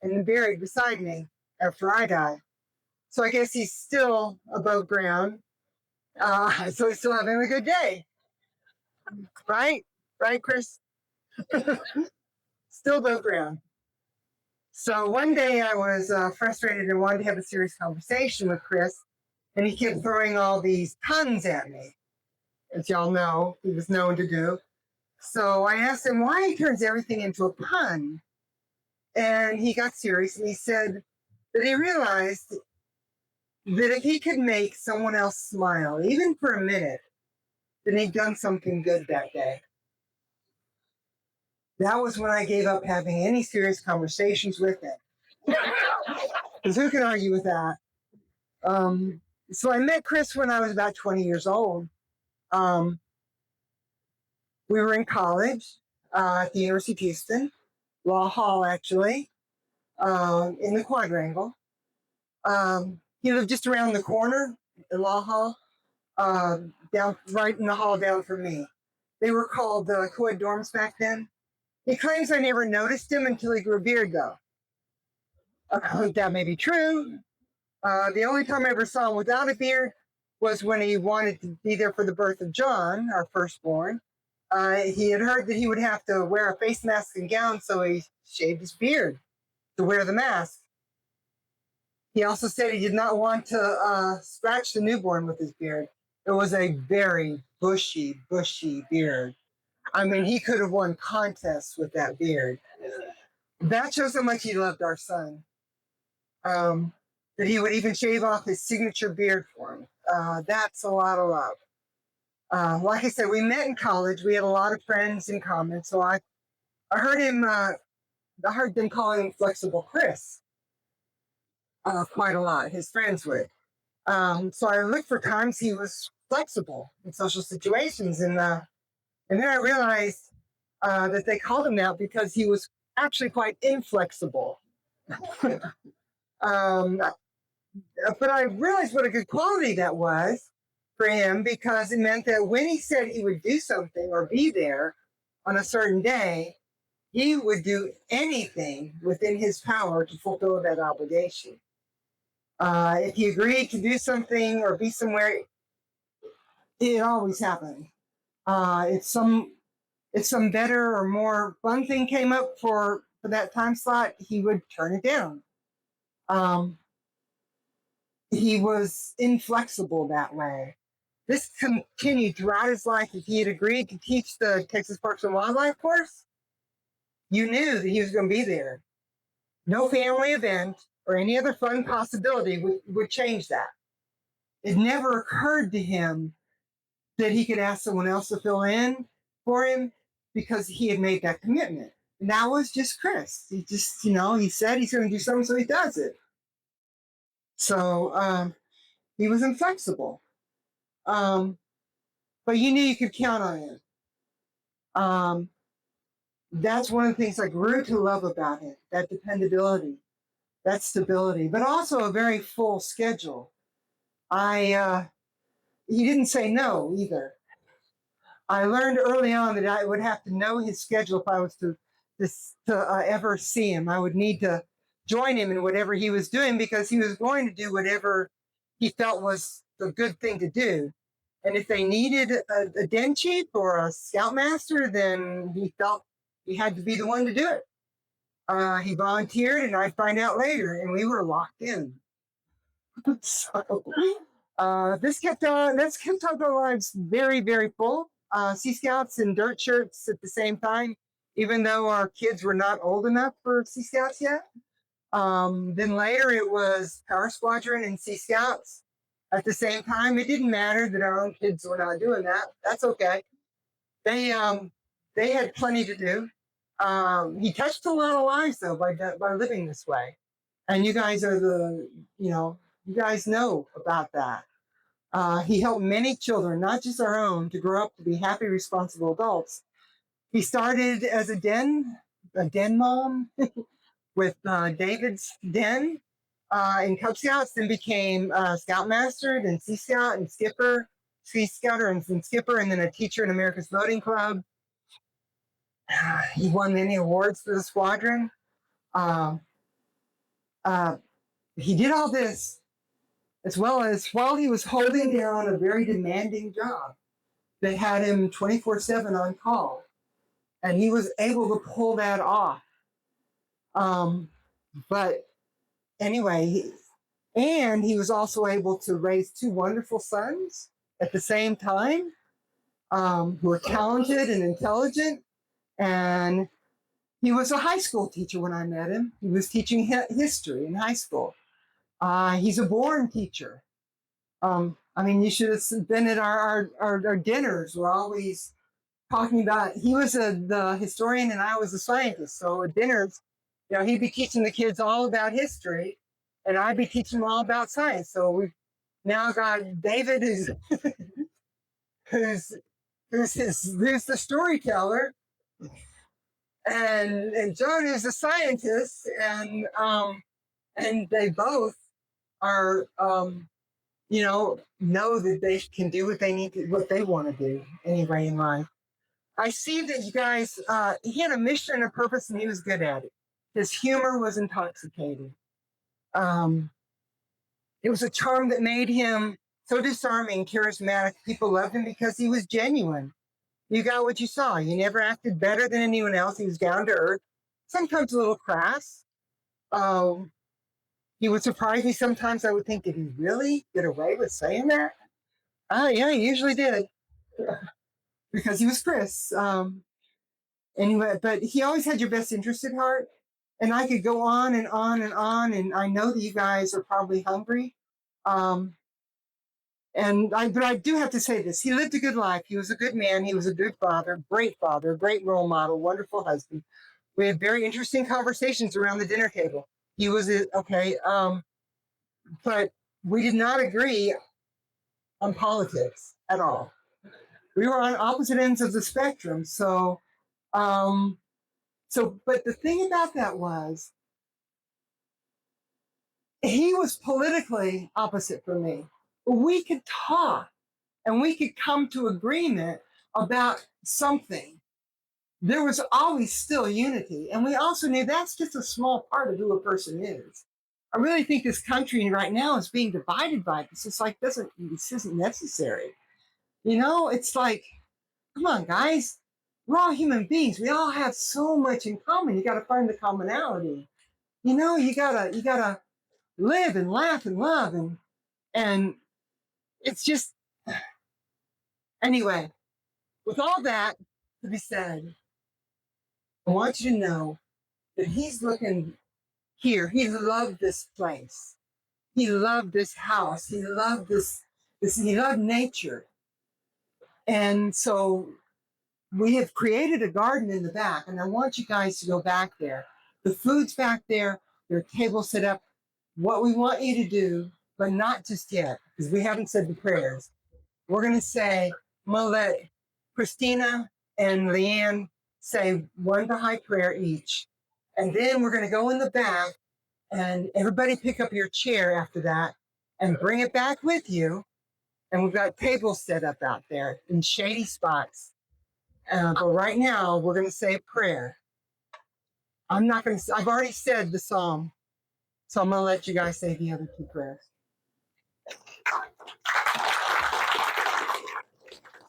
and then buried beside me after I die. So I guess he's still above ground. So he's still having a good day. Right? Right, Chris? Still above ground. So one day I was frustrated and wanted to have a serious conversation with Chris, and he kept throwing all these puns at me, as y'all know, he was known to do. So I asked him why he turns everything into a pun. And he got serious and he said that he realized that if he could make someone else smile, even for a minute, then he'd done something good that day. That was when I gave up having any serious conversations with him. Because who can argue with that? So I met Chris when I was about 20 years old. We were in college at the University of Houston, Law Hall actually, in the Quadrangle. He lived just around the corner in Law Hall, down right in the hall down from me. They were called co-ed dorms back then. He claims I never noticed him until he grew a beard, though. That may be true. The only time I ever saw him without a beard was when he wanted to be there for the birth of John, our firstborn. He had heard that he would have to wear a face mask and gown, so he shaved his beard to wear the mask. He also said he did not want to scratch the newborn with his beard. It was a very bushy beard. I mean, he could have won contests with that beard. That shows how much he loved our son. That he would even shave off his signature beard for him. That's a lot of love. Like I said, we met in college. We had a lot of friends in common. So I heard them calling him Flexible Chris quite a lot. His friends would. So I looked for times he was flexible in social situations, and then I realized that they called him that because he was actually quite inflexible. But I realized what a good quality that was for him, because it meant that when he said he would do something or be there on a certain day, he would do anything within his power to fulfill that obligation. If he agreed to do something or be somewhere, it always happened. If some better or more fun thing came up for that time slot, he would turn it down. He was inflexible that way. This continued throughout his life. If he had agreed to teach the Texas Parks and Wildlife course, you knew that he was going to be there. No family event or any other fun possibility would change that. It never occurred to him that he could ask someone else to fill in for him because he had made that commitment. And that was just Chris. He just, he said he's going to do something, so he does it. So he was inflexible. But you knew you could count on him. That's one of the things I grew to love about him, that dependability, that stability, but also a very full schedule. He didn't say no either. I learned early on that I would have to know his schedule if I was to ever see him. I would need to join him in whatever he was doing, because he was going to do whatever he felt was the good thing to do. And if they needed a den chief or a scoutmaster, then he felt he had to be the one to do it. He volunteered, and I find out later, and we were locked in. So this kept our lives very, very full. Sea Scouts and dirt shirts at the same time, even though our kids were not old enough for Sea Scouts yet. Then later it was Power Squadron and Sea Scouts at the same time. It didn't matter that our own kids were not doing that. That's okay. They had plenty to do. He touched a lot of lives though by living this way, and you guys are you guys know about that. He helped many children, not just our own, to grow up to be happy, responsible adults. He started as a den mom with David's Den in Cub Scouts, then became Scoutmaster, then Sea Scout and Skipper, Sea Scouter and Skipper, and then a teacher in America's Boating Club. He won many awards for the squadron. He did all this as well as while he was holding down a very demanding job that had him 24/7 on call. And he was able to pull that off. But anyway, he was also able to raise two wonderful sons at the same time, who were talented and intelligent. And he was a high school teacher when I met him. He was teaching history in high school. He's a born teacher. You should have been at our dinners. We're always talking about, he was the historian and I was the scientist. So at dinners, he'd be teaching the kids all about history and I'd be teaching them all about science. So we've now got David who's the storyteller, and John is the scientist, and they both are know that they can do what they want to do anyway in life. I see that you guys, he had a mission and a purpose and he was good at it. His humor was intoxicating. It was a charm that made him so disarming, charismatic. People loved him because he was genuine. You got what you saw. He never acted better than anyone else. He was down to earth, sometimes a little crass. He would surprise me sometimes. I would think, did he really get away with saying that? Yeah, he usually did. Because he was Chris. Anyway, but he always had your best interest at heart. And I could go on and on and on. And I know that you guys are probably hungry. But I do have to say this. He lived a good life. He was a good man. He was a good father, great role model, wonderful husband. We had very interesting conversations around the dinner table. He was okay. But we did not agree on politics at all. We were on opposite ends of the spectrum. But the thing about that was, he was politically opposite from me. We could talk and we could come to agreement about something. There was always still unity. And we also knew that's just a small part of who a person is. I really think this country right now is being divided by this. It's like, this isn't necessary. It's like, come on, guys. We're all human beings. We all have so much in common. You got to find the commonality. You gotta live and laugh and love and it's just, anyway, with all that to be said, I want you to know that he's looking here. He loved this place. He loved this house. He loved he loved nature. And so we have created a garden in the back, and I want you guys to go back there. The food's back there. There are tables set up. What we want you to do, but not just yet, because we haven't said the prayers. We're going to say, I'm going to let Christina and Leanne say one Baha'i prayer each. And then we're going to go in the back and everybody pick up your chair after that and bring it back with you. And we've got tables set up out there in shady spots. But right now, we're going to say a prayer. I've already said the psalm. So I'm going to let you guys say the other two prayers.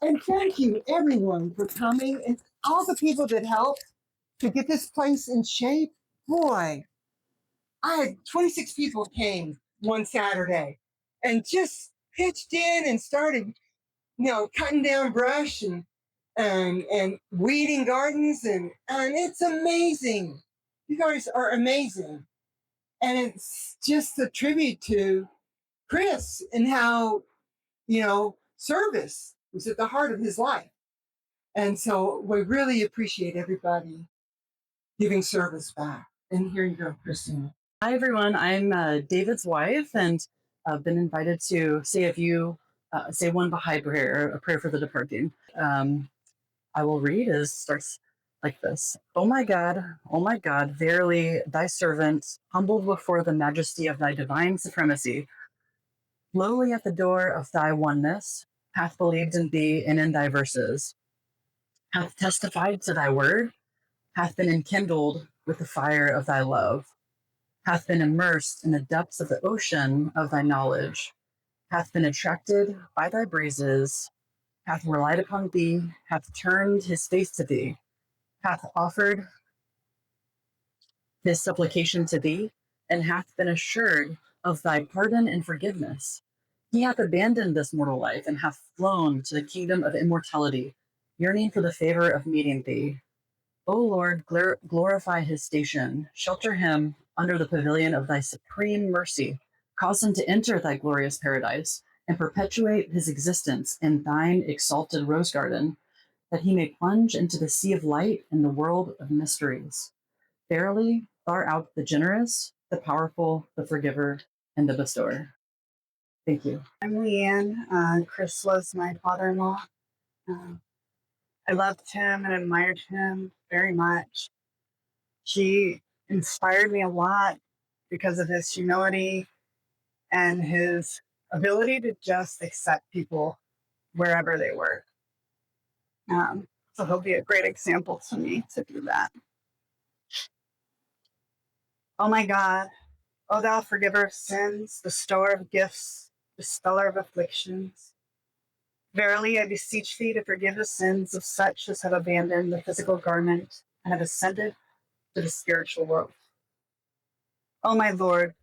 And thank you, everyone, for coming and all the people that helped to get this place in shape. boy, I had 26 people came one Saturday and just pitched in and started, cutting down brush and weeding gardens and it's amazing. You guys are amazing. And it's just a tribute to Chris and how, service was at the heart of his life. And so we really appreciate everybody giving service back. And here you go, Christina. Hi, everyone. I'm David's wife, and I've been invited to say one Baha'i prayer, a prayer for the departing. I will read. It starts like this. Oh my God, verily thy servant, humbled before the majesty of thy divine supremacy, lowly at the door of thy oneness, hath believed in thee and in thy verses, hath testified to thy word, hath been enkindled with the fire of thy love, hath been immersed in the depths of the ocean of thy knowledge, hath been attracted by thy breezes, hath relied upon thee, hath turned his face to thee, hath offered his supplication to thee, and hath been assured of thy pardon and forgiveness. He hath abandoned this mortal life, and hath flown to the kingdom of immortality, yearning for the favor of meeting thee. O Lord, glorify his station, shelter him under the pavilion of thy supreme mercy, cause him to enter thy glorious paradise, and perpetuate his existence in thine exalted rose garden, that he may plunge into the sea of light in the world of mysteries. Verily, thou art the generous, the powerful, the forgiver, and the bestower. Thank you. I'm Leanne. Chris was my father-in-law. I loved him and admired him very much. He inspired me a lot because of his humility and his ability to just accept people wherever they were. So he'll be a great example to me to do that. Oh my God, O thou forgiver of sins, bestower of gifts, dispeller of afflictions. Verily, I beseech thee to forgive the sins of such as have abandoned the physical garment and have ascended to the spiritual world. O my Lord,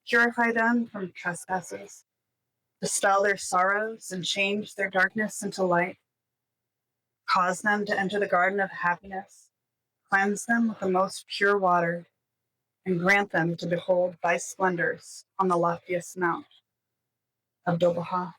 purify them from trespasses, dispel their sorrows, and change their darkness into light. Cause them to enter the garden of happiness, cleanse them with the most pure water, and grant them to behold thy splendors on the loftiest mount. Abdu'l Baha.